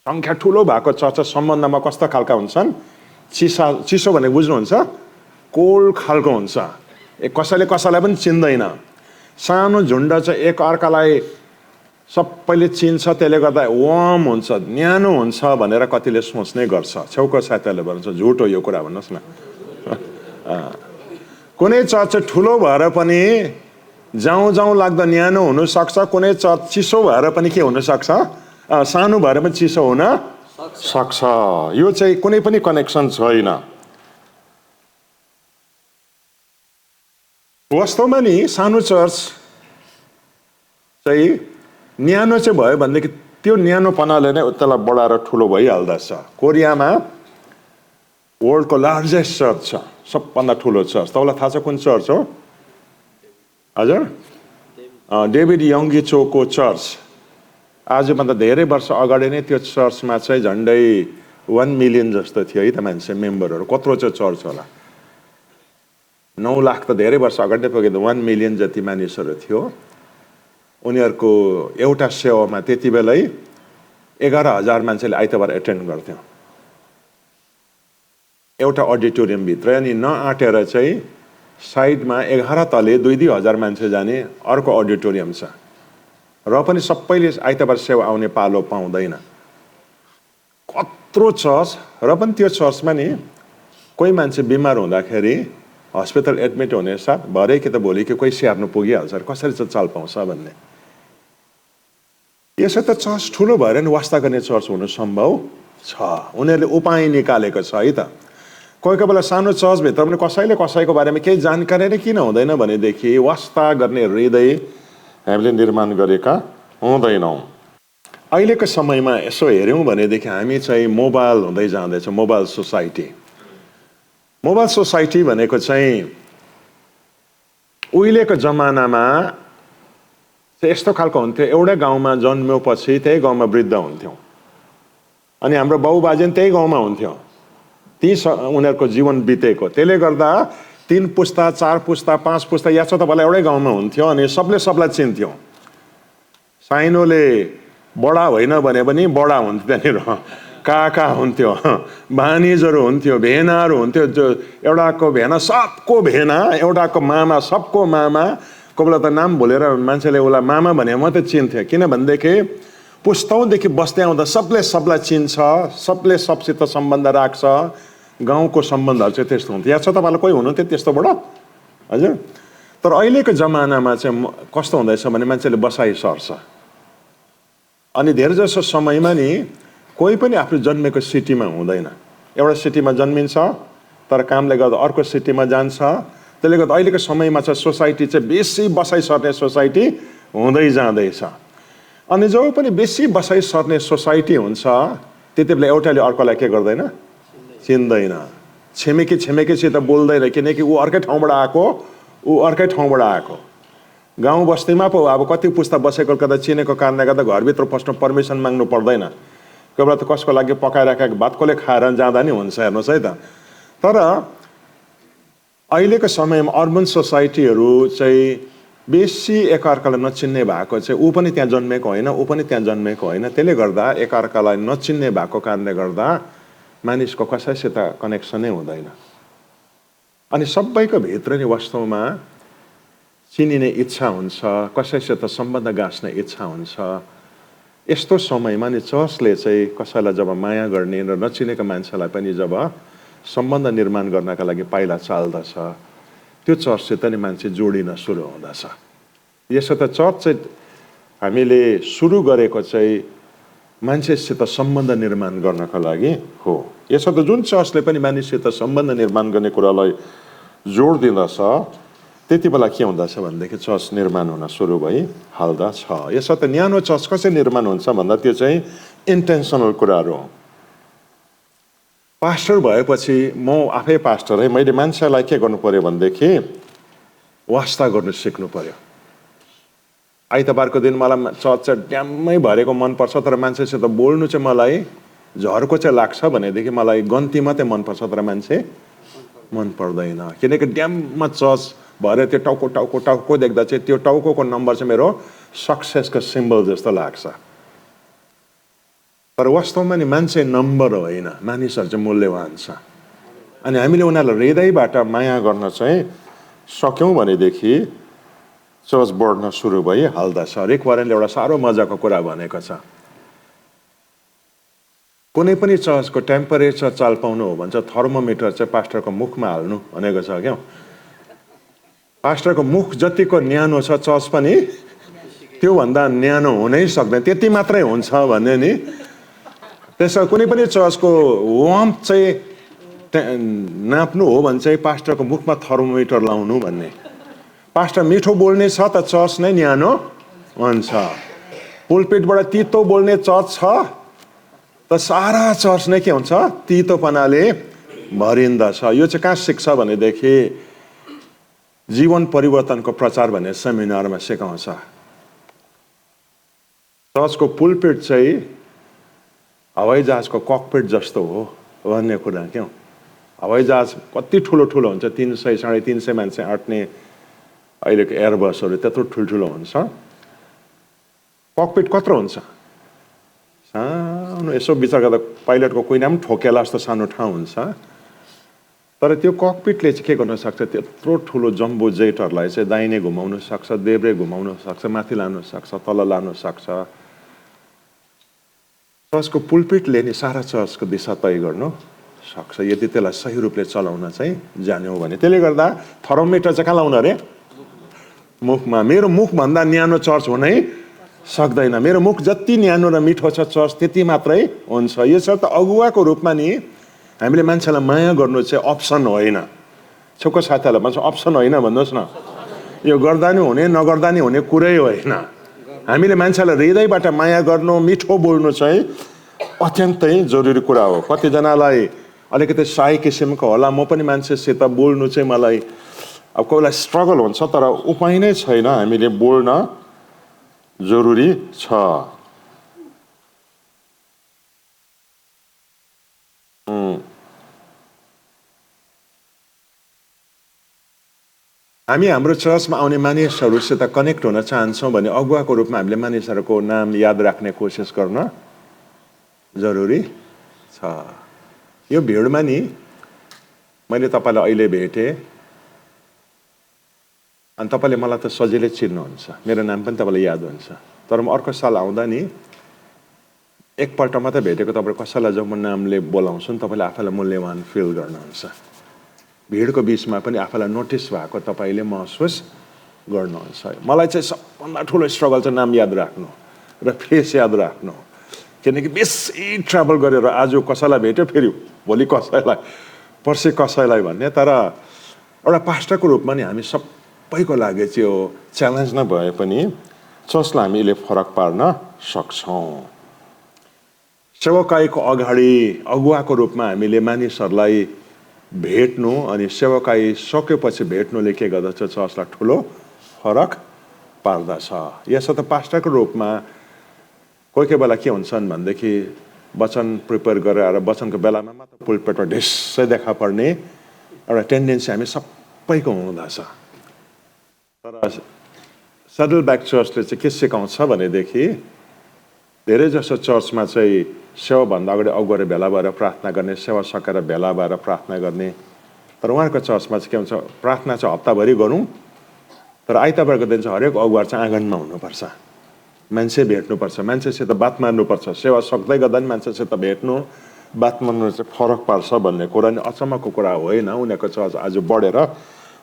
सङ्ख्या ठुलो भएको चर्च सम्बन्धमा कस्ता खालका हुन्छन्, चिसो भने बुझ्नुहुन्छ, कोल्ड खालको हुन्छ, कसैले कसैलाई पनि चिन्दैन। सानो झुन्ड चाहिँ एक अर्कालाई सबैले चिन्छ, त्यसले गर्दा वार्म हुन्छ, न्यानो हुन्छ भनेर कतिले सोच्ने गर्छ। छेउको साथीहरूले भन्छ झुट हो यो कुरा, भन्नुहोस् न। कुनै चर्च चाहिँ ठुलो भएर पनि जाउँ लाग्दा न्यानो हुनसक्छ, कुनै चर्च चिसो भएर पनि के हुनसक्छ, सानो भएर पनि चिसो हुन सक्छ। यो चाहिँ कुनै पनि कनेक्सन छैन। वास्तवमा नि सानो चर्च चाहिँ न्यानो चाहिँ भयो भनेदेखि त्यो न्यानोपनाले नै त्यसलाई बढाएर ठुलो भइहाल्दछ। कोरियामा वर्ल्डको लार्जेस्ट चर्च छ, सबभन्दा ठुलो चर्च। तपाईँलाई थाहा छ कुन चर्च हो? हजुर, डेभिड यङ्गी चोको चर्च। आजभन्दा धेरै वर्ष अगाडि नै त्यो चर्चमा चाहिँ झन्डै 1 मिलियन जस्तो थियो है त मान्छे, मेम्बरहरू। कत्रो चाहिँ चर्च होला, 9 लाख त धेरै वर्ष अगाडि नै पुगेको, 1 मिलियन जति मानिसहरू थियो। उनीहरूको एउटा सेवामा त्यति बेलै 11,000 मान्छेले आइतबार एटेन्ड गर्थ्यो एउटा अडिटोरियमभित्र। अनि नआँटेर चाहिँ साइडमा 11 तले 2-2 हजार मान्छे जाने अर्को अडिटोरियम छ, र पनि सबैले आइतबार सेवा आउने पालो पाउँदैन। कत्रो चर्च, र पनि त्यो चर्चमा नि कोही मान्छे बिमार हुँदाखेरि हस्पिटल एडमिट हुने साथ भरे कि त भोलि कि कोही स्याहार्नु पुगिहाल्छ, कसरी चाहिँ चाल पाउँछ भन्ने। यसो त चर्च ठुलो भएर नि वास्ता गर्ने चर्च हुनु सम्भव छ, उनीहरूले उपाय निकालेको छ है त। कोही कोही बेला सानो चर्चभित्र पनि कसैले कसैको बारेमा केही जानकारी नै किन हुँदैन भनेदेखि वास्ता गर्ने हृदय हामीले निर्माण गरेका हुँदैनौँ। अहिलेको समयमा यसो हेऱ्यौँ भनेदेखि हामी चाहिँ मोबाइल हुँदै जाँदैछ, मोबाइल सोसाइटी। मोबाइल सोसाइटी भनेको चाहिँ उहिलेको जमानामा चाहिँ यस्तो खालको हुन्थ्यो, एउटै गाउँमा जन्मेपछि त्यही गाउँमा वृद्ध हुन्थ्यौँ अनि हाम्रो बाउबाजे पनि त्यही गाउँमा हुन्थ्यो, उनीहरूको जीवन बितेको। त्यसले गर्दा 3 पुस्ता 4 पुस्ता 5 पुस्ता या छ तपाईँलाई एउटै गाउँमा हुन्थ्यो अनि सबले सबलाई चिन्थ्यो। साइनोले बडा होइन भने पनि बडा हुन्थ्यो, त्यहाँनिर काका हुन्थ्यो, भानिजहरू हुन्थ्यो, भेनाहरू हुन्थ्यो। जो एउटाको भेना सबको भेना, एउटाको मामा सबको मामा। कोही बेला त नाम भुलेर मान्छेले उसलाई मामा भने मात्रै चिन्थ्यो, किनभनेदेखि पुस्तौँदेखि बस्दै आउँदा सबले सबलाई चिन्छ, सबले सबसित सम्बन्ध राख्छ। गाउँको सम्बन्धहरू चाहिँ त्यस्तो हुन्थ्यो। या छ तपाईँलाई कोही हुनुहुन्थ्यो त्यस्तोबाट? हजुर। तर अहिलेको जमानामा चाहिँ कस्तो हुँदैछ भने मान्छेले बसाइ सर्छ अनि धेरै जसो समयमा नि कोही पनि आफ्नो जन्मेको सिटीमा हुँदैन। एउटा सिटीमा जन्मिन्छ तर कामले गर्दा अर्को सिटीमा जान्छ। त्यसले गर्दा अहिलेको समयमा चाहिँ सोसाइटी चाहिँ बेसी बसाइ सर्ने सोसाइटी हुँदै जाँदैछ। अनि जो पनि बेसी बसाइ सर्ने सोसाइटी हुन्छ त्यति बेला एउटाले अर्कोलाई के गर्दैन? चिन्दैन। छिमेकी छिमेकीसित बोल्दैन, किनकि ऊ अर्कै ठाउँबाट आएको, ऊ अर्कै ठाउँबाट आएको। गाउँ बस्तीमा पो अब कति पुस्ता बसेको गर्दा चिनेको कारणले गर्दा घरभित्र पस्नु पर्मिसन माग्नु पर्दैन। कोही बेला त कसको लागि पकाइराखेको भात कसले खाएर जाँदा नि हुन्छ, हेर्नुहोस् है त। तर अहिलेको समयमा अर्बन सोसाइटीहरू चाहिँ बेसी एकअर्कालाई नचिन्ने भएको चाहिँ ऊ पनि त्यहाँ जन्मेको होइन, ऊ पनि त्यहाँ जन्मेको होइन। त्यसले गर्दा एकअर्कालाई नचिन्ने भएको कारणले गर्दा मानिसको कसैसित कनेक्सनै हुँदैन अनि सबैको भित्र नै वास्तवमा चिनिने इच्छा हुन्छ, कसैसित सम्बन्ध गाँच्ने इच्छा हुन्छ। यस्तो समयमा नि चर्चले चाहिँ कसैलाई जब माया गर्ने र नचिनेको मान्छेलाई पनि जब सम्बन्ध निर्माण गर्नका लागि पाइला चाल्दछ, त्यो चर्चसित नि मान्छे जोडिन सुरु हुँदछ। यसो त चर्च चाहिँ हामीले सुरु गरेको चाहिँ मान्छेसित सम्बन्ध निर्माण गर्नका लागि हो। यसो त जुन चर्चले पनि मानिससित सम्बन्ध निर्माण गर्ने कुरालाई जोड दिँदछ त्यति बेला के हुँदछ भनेदेखि चर्च निर्माण हुन सुरु भइहाल्दछ। यसो त न्यानो चर्च कसरी निर्माण हुन्छ भन्दा त्यो चाहिँ इन्टेन्सनल कुराहरू हो। पास्टर भएपछि म आफै पास्टर है, मैले मान्छेलाई के गर्नु पर्यो भनेदेखि वास्ता गर्नु सिक्नु पर्यो। आइतबारको दिन मलाई चर्च चाहिँ ड्याम्मै भरेको मनपर्छ तर मान्छेसित बोल्नु चाहिँ मलाई झर्को चाहिँ लाग्छ भनेदेखि मलाई गन्ती मात्रै मनपर्छ तर मान्छे मन पर्दैन। किनकि ड्याममा चर्च भएर त्यो टाउको टाउको टाउको देख्दा चाहिँ त्यो टाउको नम्बर चाहिँ मेरो सक्सेसको सिम्बल जस्तो लाग्छ। तर वास्तवमा नि मान्छे नम्बर होइन, मानिसहरू चाहिँ मूल्यवान छ। अनि हामीले उनीहरूलाई हृदयबाट माया गर्न चाहिँ सक्यौँ भनेदेखि चर्च बढ्न सुरु भइहाल्दछ। रिक वारेनले एउटा साह्रो मजाको कुरा भनेको छ, कुनै पनि चर्चको टेम्परेचर चाल पाउनु हो भन्छ थर्मोमिटर चाहिँ पास्टरको मुखमा हाल्नु भनेको छ क्या। पास्टरको मुख जतिको न्यानो छ चर्च पनि त्योभन्दा न्यानो हुनै सक्दैन, त्यति मात्रै हुन्छ भन्ने नि। त्यसो कुनै पनि चर्चको वार्मथ चाहिँ नाप्नु हो भने चाहिँ पास्टरको मुखमा थर्मोमिटर लाउनु भन्ने। पास्टर मिठो बोल्ने छ त चर्च नै न्यानो हुन्छ। पुलपिटबाट तितो बोल्ने चर्च छ त सारा चर्च नै के हुन्छ? तितोपनाले भरिन्दछ। यो चाहिँ कहाँ सिक्छ भनेदेखि जीवन परिवर्तनको प्रचार भन्ने सेमिनारमा सिकाउँछ। चर्चको पुलपिट चाहिँ हवाईजहाजको ककपिट जस्तो हो भन्ने कुरा क्यों। हवाईजहाज कति ठुलो ठुलो हुन्छ, 300 350 मान्छे आँट्ने अहिलेको एयरबसहरू त्यत्रो ठुल्ठुलो हुन्छ। ककपिट कत्रो हुन्छ? सानो, यसो विचार गर्दा पाइलटको कुइना पनि ठोकेला जस्तो सानो ठाउँ हुन्छ। तर त्यो ककपिटले चाहिँ के गर्न सक्छ? त्यत्रो ठुलो जम्बो जेटहरूलाई चाहिँ दाहिने घुमाउन सक्छ, देब्रे घुमाउन सक्छ, माथि लानु सक्छ, तल लानु सक्छ। चर्चको पुलपिटले नि सारा चर्चको दिशा तय गर्नु सक्छ यदि त्यसलाई सही रूपले चलाउन चाहिँ जान्यौ भने। त्यसले गर्दा थर्मोमिटर चाहिँ कहाँ लाउनु अरे? मुखमा। मेरो मुखभन्दा न्यानो चर्च हुनै सक्दैन। मेरो मुख जति न्यानो र मिठो छ चर्च त्यति मात्रै हुन्छ। यसर्थ अगुवाको रूपमा नि हामीले मान्छेलाई माया गर्नु चाहिँ अप्सन होइन। छेउको साथीहरूलाई भन्छ अप्सन होइन भन्नुहोस् न। यो गर्दा नि हुने नगर्दा नि हुने कुरै होइन। हामीले मान्छेलाई हृदयबाट माया गर्नु, मिठो बोल्नु चाहिँ अत्यन्तै जरुरी कुरा हो। कतिजनालाई अलिकति साई किसिमको होला, म पनि मान्छेसित बोल्नु चाहिँ मलाई अब कोही बेला स्ट्रगल हुन्छ, तर उपाय नै छैन। हामीले बोल्न जरुरी छ। हामी हाम्रो चर्चमा आउने मानिसहरूसित कनेक्ट हुन चाहन्छौँ भने अगुवाको रूपमा हामीले मानिसहरूको नाम याद राख्ने कोसिस गर्न जरुरी छ। यो भिडमा नि मैले तपाईँलाई अहिले भेटेँ अनि तपाईँले मलाई त सजिलै चिन्नुहुन्छ, मेरो नाम पनि तपाईँलाई याद हुन्छ। तर म अर्को साल आउँदा नि एकपल्ट मात्रै भेटेको तपाईँ कसैलाई जब म नामले बोलाउँछु नि तपाईँले आफैलाई मूल्यवान फिल गर्नुहुन्छ। भिडको बिचमा पनि आफैलाई नोटिस भएको तपाईँले महसुस गर्नुहुन्छ। मलाई चाहिँ सबभन्दा ठुलो स्ट्रगल चाहिँ नाम याद राख्नु र फेस याद राख्नु। किनकि बेसी ट्राभल गरेर आज कसैलाई भेट्यो, फेरि भोलि कसैलाई, पर्सि कसैलाई भन्ने। तर एउटा पास्टरको रूपमा नि हामी सबैको लागि चाहिँ यो च्यालेन्ज नै भए पनि चर्चलाई हामीले फरक पार्न सक्छौँ। सेवाकाईको अगाडि अगुवाको रूपमा हामीले मानिसहरूलाई भेट्नु अनि सेवाकाई सकेपछि भेट्नुले के गर्दछ, चर्चलाई ठुलो फरक पार्दछ। यसो त पास्टरको रूपमा कोही कोही बेला के हुन्छन् भनेदेखि वचन प्रिपेयर गरेर आएर वचनको बेलामा मात्र पुलपेटमा ढिस्सै देखा पर्ने एउटा टेन्डेन्सी हामी सबैको हुँदछ। तर सडलब्याक चर्चले चाहिँ के सिकाउँछ भनेदेखि धेरै जसो चर्चमा चाहिँ सेवाभन्दा अगाडि अगुवाले भेला भएर प्रार्थना गर्ने, सेवा सकेर भेला भएर प्रार्थना गर्ने। तर उहाँहरूको चर्चमा चाहिँ के हुन्छ, प्रार्थना चाहिँ हप्ताभरि गरौँ, तर आइतबारको दिन चाहिँ हरेक अगुवा चाहिँ आँगनमा हुनुपर्छ, मान्छे भेट्नुपर्छ, मान्छेसित बात मार्नुपर्छ। सेवा सक्दै गर्दा नि मान्छेसित भेट्नु, बात मार्नु चाहिँ फरक पार्छ भन्ने कुरा नि अचम्मको कुरा होइन। उनीहरूको चर्च आज बढेर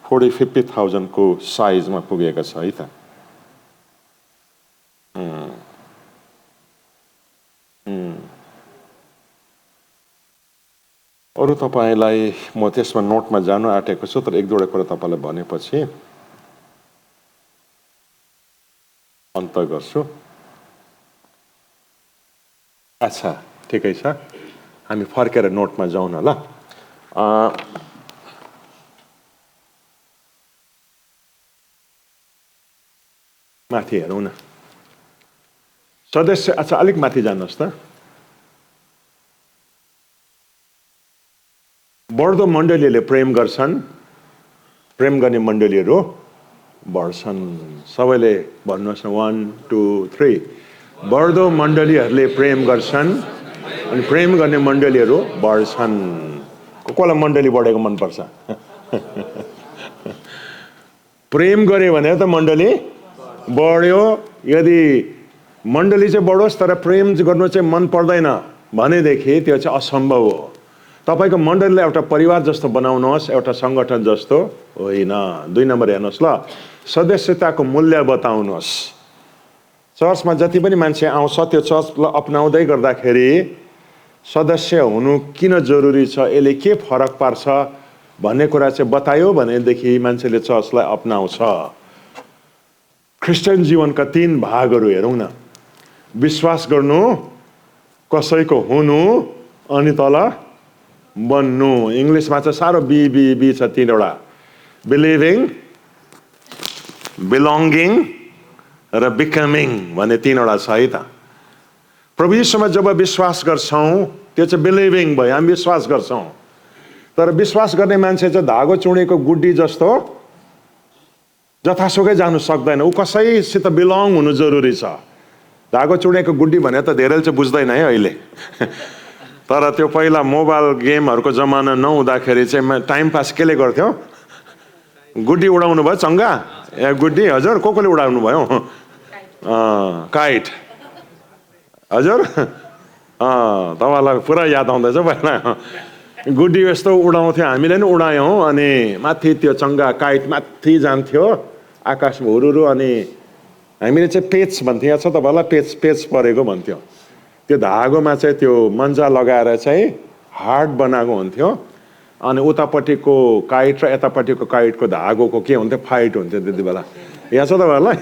40-50,000 को साइजमा पुगेको छ है त। अरू तपाईँलाई म त्यसमा नोटमा जानु आँटेको छु, तर एक दुईवटा कुरा तपाईँलाई भनेपछि अन्त गर्छु। अच्छा, ठिकै छ, हामी फर्केर नोटमा जाउँ न ल। माथि हेरौँ न सदस्य। अच्छा, अलिक माथि जानुहोस् त। बढ्दो मण्डलीहरूले प्रेम गर्छन्, प्रेम गर्ने मण्डलीहरू बढ्छन्। सबैले भन्नुहोस् न, 1 2 3। बढ्दो मण्डलीहरूले प्रेम गर्छन् अनि प्रेम गर्ने मण्डलीहरू बढ्छन्। कसलाई मण्डली बढेको मनपर्छ? प्रेम गऱ्यो भने त मण्डली बढ्यो। यदि मण्डली चाहिँ बढोस् तर प्रेम गर्नु चाहिँ मन पर्दैन भनेदेखि त्यो चाहिँ असम्भव हो। तपाईँको मण्डलीलाई एउटा परिवार जस्तो बनाउनुहोस्, एउटा सङ्गठन जस्तो होइन। 2 नम्बर हेर्नुहोस् ल, सदस्यताको मूल्य बताउनुहोस्। चर्चमा जति पनि मान्छे आउँछ त्यो चर्चलाई अपनाउँदै गर्दाखेरि सदस्य हुनु किन जरुरी छ, यसले के फरक पार्छ भन्ने कुरा चाहिँ बतायो भनेदेखि मान्छेले चर्चलाई अपनाउँछ। क्रिस्चियन जीवनका 3 भागहरू हेरौँ न। विश्वास गर्नु, कसैको हुनु अनि तल बन्नु। इङ्ग्लिसमा चाहिँ साह्रो बी छ 3वटा, बिलिभिङ, बिलोङ्गिङ र बिकमिङ भन्ने 3वटा छ है त। प्रभु यीशुमा जब विश्वास गर्छौँ त्यो चाहिँ बिलिभिङ भयो, हामी विश्वास गर्छौँ। तर विश्वास गर्ने मान्छे चाहिँ धागो चुडेको गुड्डी जस्तो जतासुकै जानु सक्दैन, ऊ कसैसित बिलोङ हुनु जरुरी छ। धागो चुडेको गुड्डी भने त धेरैले चाहिँ बुझ्दैन है अहिले। तर त्यो पहिला मोबाइल गेमहरूको जमाना नहुँदाखेरि चाहिँ टाइम पास केले गर्थ्यो? गुड्डी उडाउनु भयो, चङ्गा ए गुड्डी। हजुर, कोले उडाउनु भयो? काइट। हजुर, तपाईँलाई पुरा याद आउँदैछ। पहिला गुड्डी यस्तो उडाउँथ्यो, हामीले नि उडायौँ। अनि माथि त्यो चङ्गा काइट माथि जान्थ्यो आकाशमा हुरुरु। अनि हामीले चाहिँ पेच भन्थ्यो, यहाँ छ तपाईँलाई पेच परेको भन्थ्यो। त्यो धागोमा चाहिँ त्यो मन्जा लगाएर चाहिँ हार्ड बनाएको हुन्थ्यो अनि उतापट्टिको काइट र यतापट्टिको काइटको धागोको के हुन्थ्यो फाइट हुन्थ्यो त्यति बेला याद छ तपाईँहरूलाई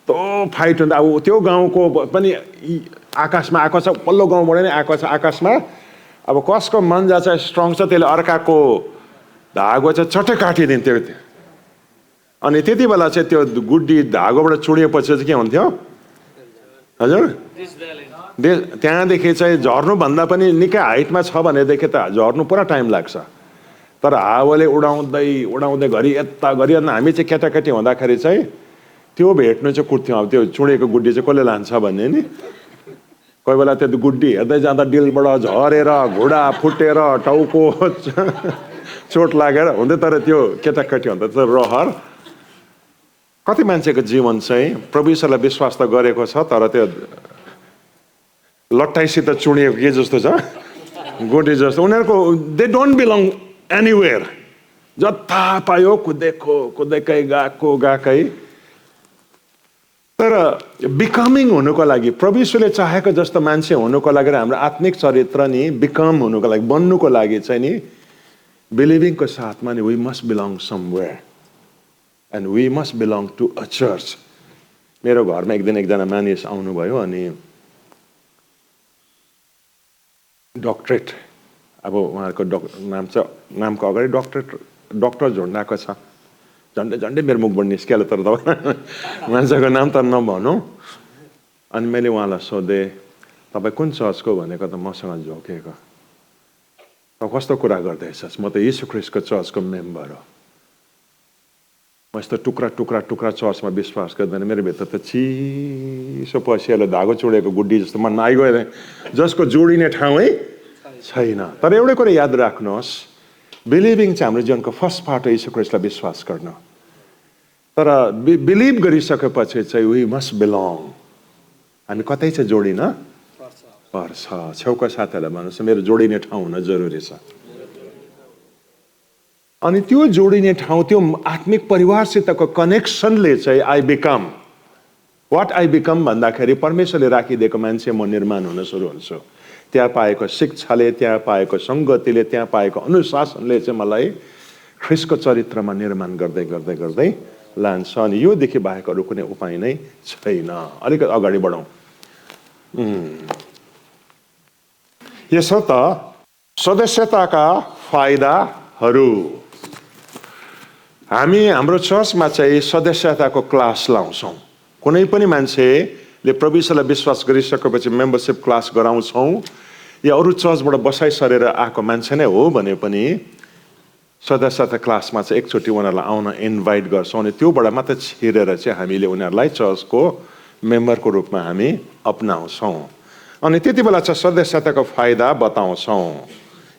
त्यो फाइट हुन्थ्यो अब त्यो गाउँको पनि आकाशमा आएको छ पल्लो गाउँबाट नै आएको छ आकाशमा अब कसको मन्जा चाहिँ स्ट्रङ छ त्यसले अर्काको धागो चाहिँ चट्टै काटिदिन्थ्यो अनि त्यति बेला चाहिँ त्यो गुड्डी धागोबाट चुडिएपछि चाहिँ के हुन्थ्यो हजुर त्यहाँदेखि चाहिँ झर्नुभन्दा पनि निकै हाइटमा छ भनेदेखि त झर्नु पुरा टाइम लाग्छ तर हावाले उडाउँदै उडाउँदै घरि यता घरि हामी चाहिँ केटाकेटी हुँदाखेरि चाहिँ त्यो भेट्नु चाहिँ कुद्थ्यौँ अब त्यो चुडेको गुड्डी चाहिँ कसले लान्छ भन्ने नि कोही बेला त्यो गुड्डी हेर्दै जाँदा डिलबाट झरेर घुँडा फुटेर टाउको चोट लागेर हुँदै तर त्यो केटाकेटी हुँदा त रहर कति मान्छेको जीवन चाहिँ प्रभु यीशुलाई विश्वास त गरेको छ तर त्यो लट्टाइसित चुडिएको के जस्तो छ गोटी जस्तो उनीहरूको दे डोन्ट बिलोङ एनिवेयर जता पायो कुदेकै गएकै तर बिकमिङ हुनुको लागि प्रभु यीशुले चाहेको जस्तो मान्छे हुनुको लागि र हाम्रो आत्मिक चरित्र नि बिकम हुनुको लागि बन्नुको लागि चाहिँ नि बिलिभिङको साथमा नि we must belong somewhere and we must belong to a church मेरो घरमा एक दिन एकजना मानिस आउनुभयो अनि डक्टरेट अब उहाँहरूको नामको अगाडि डक्टर झुन्डाएको छ झन्डै मेरो मुखबाट निस्किहाल्यो तर तपाईँ मान्छेको नाम त नभनौँ अनि मैले उहाँलाई सोधेँ तपाईँ कुन चर्चको भनेको त मसँग झोकेको त कस्तो कुरा गर्दैछस् म त यीशु ख्रीष्टको चर्चको मेम्बर हो म यस्तो टुक्रा चर्चमा विश्वास गर्दैन मेरो भित्र त चिसो पसिहाल्यो धागो चुडेको गुड्डी जस्तो मनमा आइगयो जसको जोडिने ठाउँ है छैन तर एउटै कुरा याद राख्नुहोस् बिलिभिङ चाहिँ हाम्रो जीवनको फर्स्ट पार्ट हो यीशु ख्रीष्टलाई विश्वास गर्न तर बिलिभ गरिसकेपछि चाहिँ वी मस्ट बिलोङ हामी कतै चाहिँ जोडिन पर्छ छेउको साथीहरूलाई भन्नुहोस् मेरो जोडिने ठाउँ हुन जरुरी छ अनि त्यो जोडिने ठाउँ त्यो आत्मिक परिवारसितको कनेक्सनले चाहिँ I become what I become भन्दाखेरि परमेश्वरले राखिदिएको मान्छे म निर्माण हुन सुरु हुन्छु त्यहाँ पाएको शिक्षाले त्यहाँ पाएको सङ्गतिले त्यहाँ पाएको अनुशासनले चाहिँ मलाई ख्रीष्टको चरित्रमा निर्माण गर्दै गर्दै गर्दै लान्छ अनि योदेखि बाहेक अरू कुनै उपाय नै छैन अलिकति अगाडि बढौँ यसो त सदस्यताका फाइदाहरू हामी हाम्रो चर्चमा चाहिँ सदस्यताको क्लास लाउँछौँ कुनै पनि मान्छेले प्रभु यीशुलाई विश्वास गरिसकेपछि मेम्बरसिप क्लास गराउँछौँ या अरू चर्चबाट बसाइ सरेर आएको मान्छे नै हो भने पनि सदस्यता क्लासमा चाहिँ एकचोटि उनीहरूलाई आउन इन्भाइट गर्छौँ अनि त्योबाट मात्र छिरेर चाहिँ हामीले उनीहरूलाई चर्चको मेम्बरको रूपमा हामी अपनाउँछौँ अनि त्यति बेला चाहिँ सदस्यताको फाइदा बताउँछौँ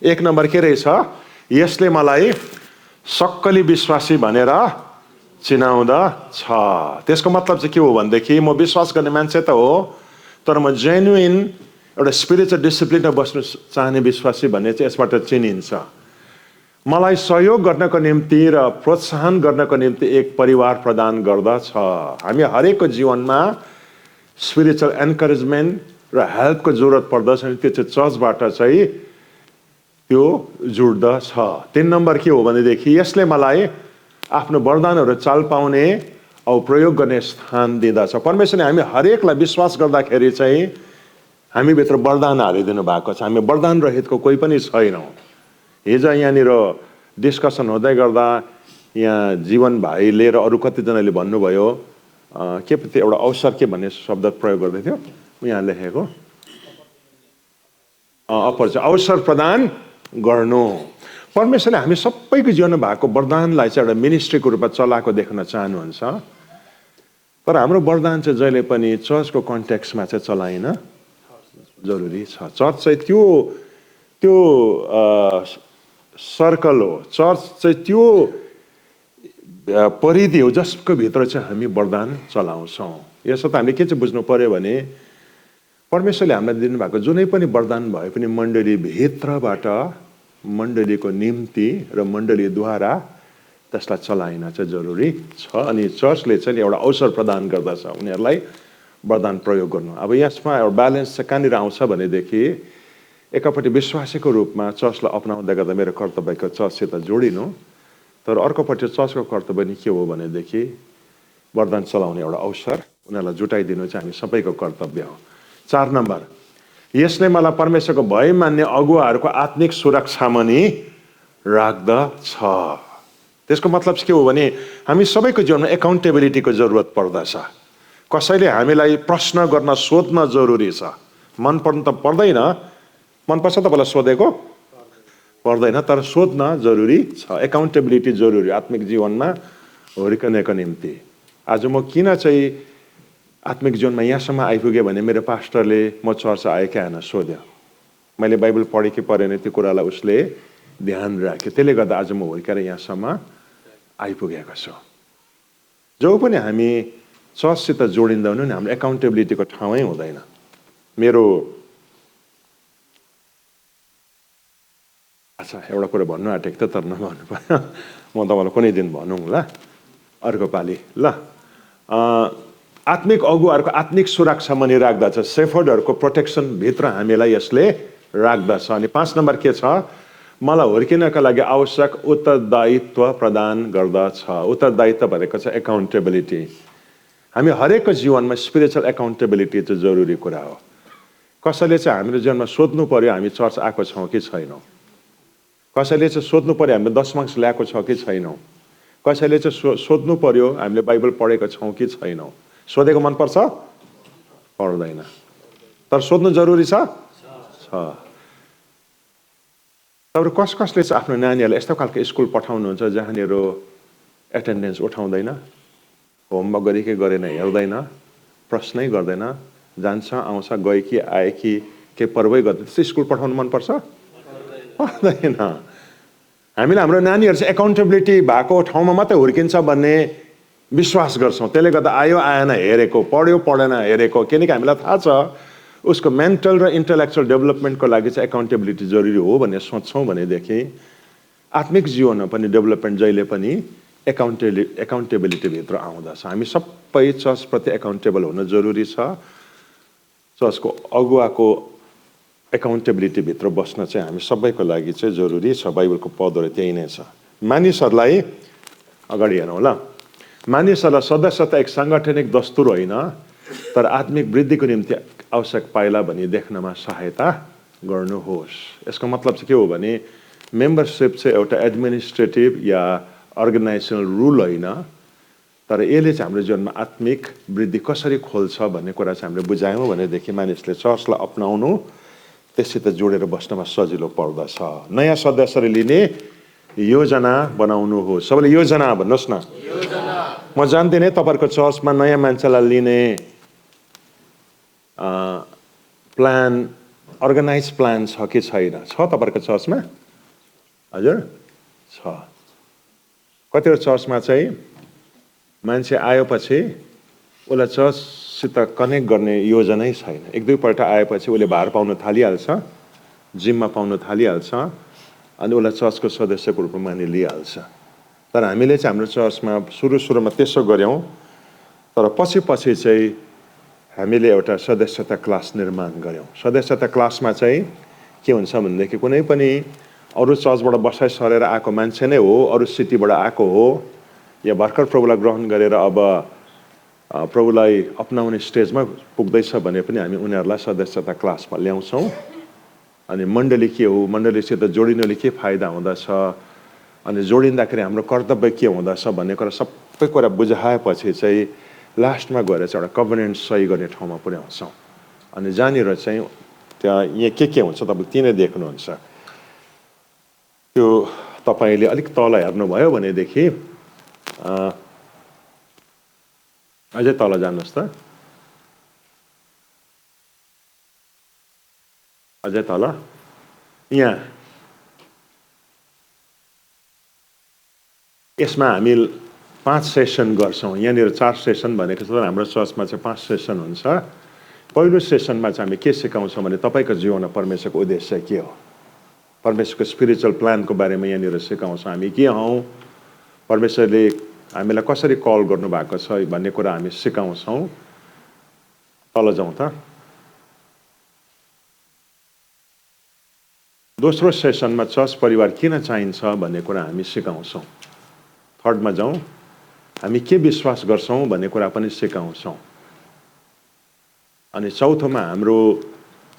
एक नम्बर के रहेछ यसले मलाई सक्कली विश्वासी भनेर चिनाउँदछ त्यसको मतलब चाहिँ के हो भनेदेखि म विश्वास गर्ने मान्छे त हो तर म जेन्युइन एउटा स्पिरिचुअल डिसिप्लिनमा बस्नु चाहने विश्वासी भन्ने चाहिँ यसबाट चिनिन्छ मलाई सहयोग गर्नको निम्ति र प्रोत्साहन गर्नको निम्ति एक परिवार प्रदान गर्दछ हामी हरेकको जीवनमा स्पिरिचुअल एन्करेजमेन्ट र हेल्पको जरुरत पर्दछ अनि त्यो चाहिँ चर्चबाट चाहिँ त्यो जुड्दछ 3 नम्बर के हो भनेदेखि यसले मलाई आफ्नो वरदानहरू चाल पाउने औ प्रयोग गर्ने स्थान दिँदछ परमेश्वरले हामी हरेकलाई विश्वास गर्दाखेरि चाहिँ हामीभित्र वरदान हालिदिनु भएको छ हामी वरदान रहितको कोही पनि छैनौँ हिजो यहाँनिर डिस्कसन हुँदै गर्दा यहाँ जीवन भाइले र अरू कतिजनाले भन्नुभयो के थियो एउटा अवसर के भन्ने शब्द प्रयोग गर्दै थियो यहाँ लेखेको अवसर प्रदान गर्नु परमेश्वरले हामी सबैको जीवनमा भएको वरदानलाई चाहिँ एउटा मिनिस्ट्रीको रूपमा चलाएको देख्न चाहनुहुन्छ तर हाम्रो वरदान चाहिँ जहिले पनि चर्चको कन्टेक्स्टमा चाहिँ चलाइन जरुरी छ चर्च चाहिँ त्यो सर्कल हो चर्च चाहिँ त्यो परिधि हो जसको भित्र चाहिँ हामी वरदान चलाउँछौँ यसो त हामीले के चाहिँ बुझ्नु पर्यो भने परमेश्वरले हामीलाई दिनुभएको जुनै पनि वरदान भए पनि मण्डलीभित्रबाट मण्डलीको निम्ति र मण्डलीद्वारा त्यसलाई चलाइन चाहिँ जरुरी छ अनि चर्चले चाहिँ एउटा अवसर प्रदान गर्दछ उनीहरूलाई वरदान प्रयोग गर्नु अब यसमा एउटा ब्यालेन्स चाहिँ कहाँनिर आउँछ भनेदेखि एकपट्टि विश्वासीको रूपमा चर्चलाई अपनाउँदै गर्दा मेरो कर्तव्यको चर्चसित जोडिनु, तर अर्कोपट्टि चर्चको कर्तव्य नि के हो भनेदेखि वरदान चलाउने एउटा अवसर उनीहरूलाई जुटाइदिनु चाहिँ हामी सबैको कर्तव्य हो। 4 नम्बर, यसले मलाई परमेश्वरको भय मान्ने अगुवाहरूको आत्मिक सुरक्षामा नि राख्दछ। त्यसको मतलब के हो भने हामी सबैको जीवनमा एकाउन्टेबिलिटीको जरुरत पर्दछ। कसैले हामीलाई प्रश्न गर्न सोध्न जरुरी छ। मन पर्नु त पर्दैन, मन पर्छ तपाईँलाई सोधेको पर्दैन, तर सोध्न जरुरी छ। एकाउन्टेबिलिटी जरुरी आत्मिक जीवनमा हुर्कनेको निम्ति। आज म किन चाहिँ आत्मिक जीवनमा यहाँसम्म आइपुगेँ भने मेरो पास्टरले म चर्च आएँ क्या होइन सोध्यो। मैले बाइबल पढेँ कि पढेन त्यो कुरालाई उसले ध्यान राख्यो। त्यसले गर्दा आज म हुर्केर यहाँसम्म आइपुगेको छु। जो पनि हामी चर्चसित जोडिँदैनौँ नि हाम्रो एकाउन्टेबिलिटीको ठाउँै हुँदैन। मेरो अच्छा एउटा कुरा भन्नु आँटेको त तर नभन्नु पर्यो, म तपाईँलाई कुनै दिन भनौँ ल, अर्को पालि ल। आत्मिक अगुवाहरूको आत्मिक सुरक्षामा नि राख्दछ। सेफर्डहरूको प्रोटेक्सनभित्र हामीलाई यसले राख्दछ। अनि 5 नम्बर के छ, मलाई हुर्किनका लागि आवश्यक उत्तरदायित्व प्रदान गर्दछ। उत्तरदायित्व भनेको चाहिँ एकाउन्टेबिलिटी। हामी हरेकको जीवनमा स्पिरिचुअल एकाउन्टेबिलिटी चाहिँ जरुरी कुरा हो। कसैले चाहिँ हाम्रो जीवनमा सोध्नु पर्यो हामी चर्च आएको छौँ कि छैनौँ। कसैले चाहिँ सोध्नु पर्यो हामीले 10 मार्क्स ल्याएको छ कि छैनौँ। कसैले चाहिँ सोध्नु पर्यो हामीले बाइबल पढेको छौँ कि छैनौँ। सोधेको मनपर्छ पर्दैन, तर सोध्नु जरुरी छ। तपाईँहरू कसले चाहिँ आफ्नो नानीहरूलाई यस्तो खालको स्कुल पठाउनुहुन्छ जहाँनिर एटेन्डेन्स उठाउँदैन, होमवर्क गरे कि गरेन हेर्दैन, प्रश्नै गर्दैन, जान्छ आउँछ गयो कि आए कि के पर्वै गर्दैन, त्यस्तो स्कुल पठाउनु मनपर्छ पर्दैन। हामीले हाम्रो नानीहरू चाहिँ एकाउन्टेबिलिटी भएको ठाउँमा मात्रै हुर्किन्छ भन्ने विश्वास गर्छौँ। त्यसले गर्दा आयो आएन हेरेको, पढ्यो पढेन हेरेको, किनकि हामीलाई थाहा छ उसको मेन्टल र इन्टेलेक्चुअल डेभलपमेन्टको लागि चाहिँ एकाउन्टेबिलिटी जरुरी हो भन्ने सोच्छौँ भनेदेखि आत्मिक जीवनमा पनि डेभलपमेन्ट जहिले पनि एकाउन्टेबिलिटीभित्र आउँदछ। हामी सबै चर्चप्रति एकाउन्टेबल हुन जरुरी छ। चर्चको अगुवाको एकाउन्टेबिलिटीभित्र बस्न चाहिँ हामी सबैको लागि चाहिँ जरुरी छ। बाइबलको पदहरू त्यही नै छ। मानिसहरूलाई अगाडि हेरौँ ल। मानिसहरूलाई सदस्यता एक साङ्गठनिक दस्तुर होइन तर आत्मिक वृद्धिको निम्ति आवश्यक पाइला भनी देख्नमा सहायता गर्नुहोस्। यसको मतलब चाहिँ के हो भने मेम्बरसिप चाहिँ एउटा एडमिनिस्ट्रेटिभ या अर्गनाइजेसनल रुल होइन, तर यसले चाहिँ हाम्रो जीवनमा आत्मिक वृद्धि कसरी खोल्छ भन्ने कुरा चाहिँ हामीले बुझायौँ भनेदेखि मानिसले चर्चलाई अपनाउनु त्यससित जोडेर बस्नमा सजिलो पर्दछ। नयाँ सदस्यले लिने योजना बनाउनु हो। सबैले योजना भन्नुहोस् न। म जान्दिनँ तपाईँहरूको चर्चमा नयाँ मान्छेलाई लिने प्लान, अर्गनाइज प्लान छ कि छैन? छ तपाईँहरूको चर्चमा? हजुर छ। कतिवटा चर्चमा चाहिँ मान्छे आएपछि उसलाई चर्चसित कनेक्ट गर्ने योजनै छैन। 1-2 पल्ट आएपछि उसले भार पाउन थालिहाल्छ, जिममा पाउन थालिहाल्छ, अनि उसलाई चर्चको सदस्यको रूपमा मानिलिहाल्छ। तर हामीले चाहिँ हाम्रो चर्चमा सुरुमा त्यसो गऱ्यौँ, तर पछि चाहिँ हामीले एउटा सदस्यता क्लास निर्माण गऱ्यौँ। सदस्यता क्लासमा चाहिँ के हुन्छ भनेदेखि कुनै पनि अरू चर्चबाट बसाइ सरेर आएको मान्छे नै हो, अरू सिटीबाट आएको हो, या भर्खर प्रभुलाई ग्रहण गरेर अब प्रभुलाई अपनाउने स्टेजमा पुग्दैछ भने पनि हामी उनीहरूलाई सदस्यता क्लासमा ल्याउँछौँ। अनि मण्डली के हो, मण्डलीसित जोडिनुले के फाइदा हुँदछ, अनि जोडिँदाखेरि हाम्रो कर्तव्य के हुँदछ भन्ने कुरा सबै कुरा बुझाएपछि चाहिँ लास्टमा गएर चाहिँ एउटा कभनेन्ट सही गर्ने ठाउँमा पुर्याउँछौँ। अनि जहाँनिर चाहिँ त्यहाँ यहाँ के हुन्छ तपाईँले त्यही नै देख्नुहुन्छ। त्यो तपाईँले अलिक तल हेर्नुभयो भनेदेखि अझै तल जानुहोस् त, अझै तल यहाँ यसमा हामी 5 सेसन गर्छौँ। यहाँनिर 4 सेसन भनेको छ, तर हाम्रो चर्चमा चाहिँ 5 सेसन हुन्छ। पहिलो सेसनमा चाहिँ हामी के सिकाउँछौँ भने तपाईँको जीवनमा परमेश्वरको उद्देश्य के हो, परमेश्वरको स्पिरिचुअल प्लानको बारेमा यहाँनिर सिकाउँछौँ। हामी के हौँ, परमेश्वरले हामीलाई कसरी कल गर्नुभएको छ भन्ने कुरा हामी सिकाउँछौँ। तल जाउँ त। दोस्रो सेसनमा चर्च परिवार किन चाहिन्छ भन्ने कुरा हामी सिकाउँछौँ। थर्डमा जाउँ, हामी के विश्वास गर्छौँ भन्ने कुरा पनि सिकाउँछौँ। अनि चौथोमा हाम्रो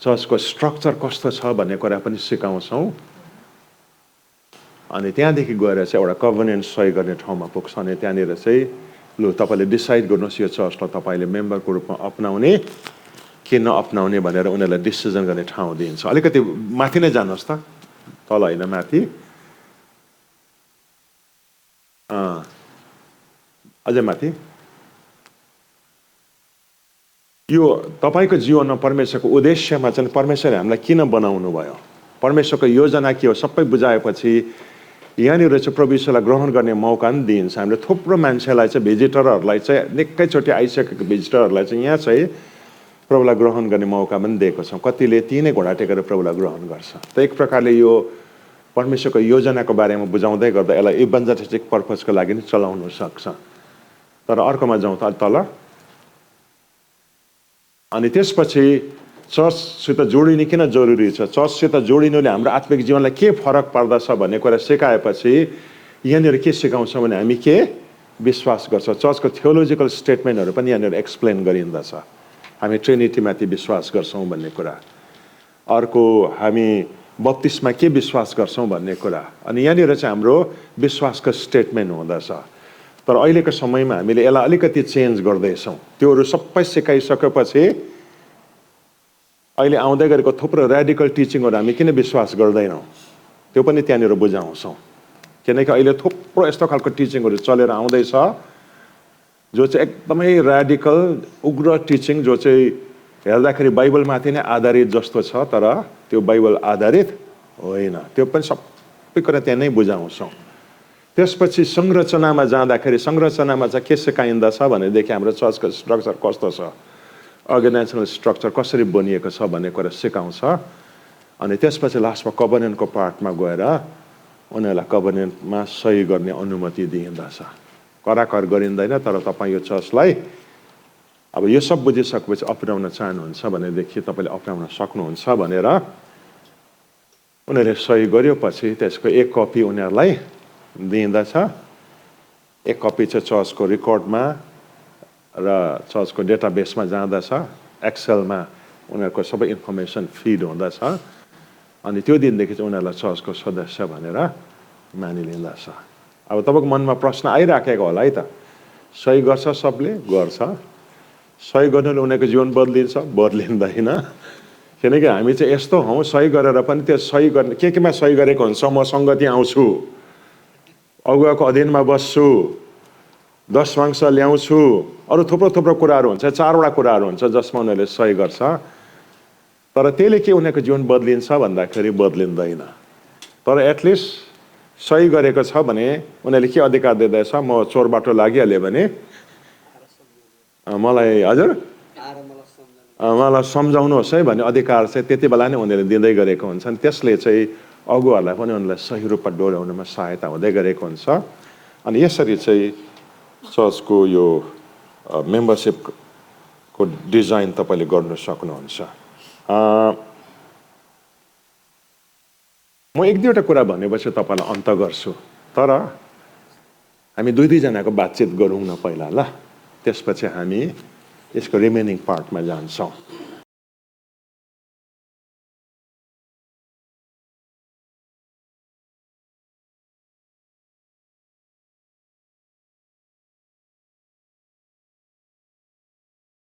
चर्चको स्ट्रक्चर कस्तो छ भन्ने कुरा पनि सिकाउँछौँ। अनि त्यहाँदेखि गएर चाहिँ एउटा कभनेन्ट सही गर्ने ठाउँमा पुग्छ। अनि त्यहाँनिर चाहिँ लु तपाईँले डिसाइड गर्नुहोस् यो चर्चलाई तपाईँले मेम्बरको रूपमा अपनाउने के नअपनाउने भनेर उनीहरूलाई डिसिजन गर्ने ठाउँ दिइन्छ। अलिकति माथि नै जानुहोस् त, तल होइन माथि। अझै माथि। यो तपाईँको जीवनमा परमेश्वरको उद्देश्यमा चाहिँ परमेश्वरले हामीलाई किन बनाउनु भयो, परमेश्वरको योजना के हो, सबै बुझाएपछि यहाँनिर चाहिँ प्रभु यीशुलाई ग्रहण गर्ने मौका पनि दिइन्छ। हामीले थुप्रो मान्छेलाई चाहिँ भिजिटरहरूलाई चाहिँ निकैचोटि आइसकेको भिजिटरहरूलाई चाहिँ यहाँ चाहिँ प्रभुलाई ग्रहण गर्ने मौका पनि दिएको छौँ। कतिले तिनै घोडा टेकेर प्रभुलाई ग्रहण गर्छ। त एक प्रकारले यो परमेश्वरको योजनाको बारेमा बुझाउँदै गर्दा यसलाई इभान्जेलिस्टिक पर्पजको लागि पनि चलाउनु सक्छ। तर अर्कोमा जाउँ त तल। अनि त्यसपछि चर्चसित जोडिने किन जरुरी छ, चर्चसित जोडिनुले हाम्रो आत्मिक जीवनलाई के फरक पर्दछ भन्ने कुरा सिकाएपछि यहाँनिर के सिकाउँछ भने हामी के विश्वास गर्छ। चर्चको थियोलोजिकल स्टेटमेन्टहरू पनि यहाँनिर एक्सप्लेन गरिँदछ। हामी ट्रिनिटीमाथि विश्वास गर्छौँ भन्ने कुरा। अर्को हामी बत्तिसमा के विश्वास गर्छौँ भन्ने कुरा। अनि यहाँनिर चाहिँ हाम्रो विश्वासको स्टेटमेन्ट हुँदछ। तर अहिलेको समयमा हामीले यसलाई अलिकति चेन्ज गर्दैछौँ। त्योहरू सबै सिकाइसकेपछि अहिले आउँदै गरेको थुप्रो रेडिकल टिचिङहरू हामी किन विश्वास गर्दैनौँ त्यो पनि त्यहाँनिर बुझाउँछौँ। किनकि अहिले थुप्रो यस्तो खालको टिचिङहरू चलेर आउँदैछ जो चाहिँ एकदमै रेडिकल उग्र टिचिङ, जो चाहिँ हेर्दाखेरि बाइबलमाथि नै आधारित जस्तो छ, तर त्यो बाइबल आधारित होइन। त्यो पनि सबै कुरा त्यहाँ नै बुझाउँछौँ। त्यसपछि संरचनामा जाँदाखेरि संरचनामा चाहिँ के सिकाइँदछ भनेदेखि हाम्रो चर्चको स्ट्रक्चर कस्तो छ, अर्गनाइजेसनल स्ट्रक्चर कसरी बनिएको छ भन्ने कुरा सिकाउँछ। अनि त्यसपछि लास्टमा कभनेन्टको पार्टमा गएर उनीहरूलाई कभनेन्टमा सही गर्ने अनुमति दिइँदछ। कराकर गरिँदैन, तर तपाईँ यो चर्चलाई अब यो सब बुझिसकेपछि अपनाउन चाहनुहुन्छ भनेदेखि तपाईँले अपनाउन सक्नुहुन्छ भनेर उनीहरूले सही गर्योपछि त्यसको एक कपी उनीहरूलाई दिइँदछ। एक कपी चाहिँ चर्चको रेकर्डमा र चर्चको डेटाबेसमा जाँदछ। एक्सेलमा उनीहरूको सबै इन्फर्मेसन फिड हुँदछ। अनि त्यो दिनदेखि चाहिँ उनीहरूलाई चर्चको सदस्य भनेर मानिलिँदछ। अब तपाईँको मनमा प्रश्न आइराखेको होला है त, सही गर्छ सबले? गर्छ। सही गर्नुले उनीहरूको जीवन बदलिन्छ? बदलिँदैन। किनकि हामी चाहिँ यस्तो हौँ, सही गरेर पनि त्यो सही गर्ने केमा सही गरेको हुन्छ, म सङ्गति आउँछु, अगुवाको अधीनमा बस्छु, दशमांश ल्याउँछु, अरू थुप्रो थुप्रो कुराहरू हुन्छ, 4वटा कुराहरू हुन्छ जसमा उनीहरूले सही गर्छ। तर त्यसले के उनीहरूको जीवन बदलिन्छ भन्दाखेरि बदलिँदैन। तर एटलिस्ट सही गरेको छ भने उनीहरूले के अधिकार दिँदैछ, म चोर बाटो लागिहाल्यो भने मलाई हजुर मलाई सम्झाउनुहोस् है भन्ने अधिकार चाहिँ त्यति बेला नै उनीहरूले दिँदै गरेको हुन्छन्। त्यसले चाहिँ अगुवाहरूलाई पनि उनीहरूलाई सही रूपमा डोर्याउनुमा सहायता हुँदै गरेको हुन्छ। अनि यसरी चाहिँ चर्चको यो मेम्बरसिपको डिजाइन तपाईँले गर्नु सक्नुहुन्छ। म एक दुईवटा कुरा भनेपछि तपाईँलाई अन्त गर्छु, तर हामी दुई जनाको बातचित गरौँ न पहिला ल, त्यसपछि हामी यसको रिमेनिङ पार्टमा जान्छौँ।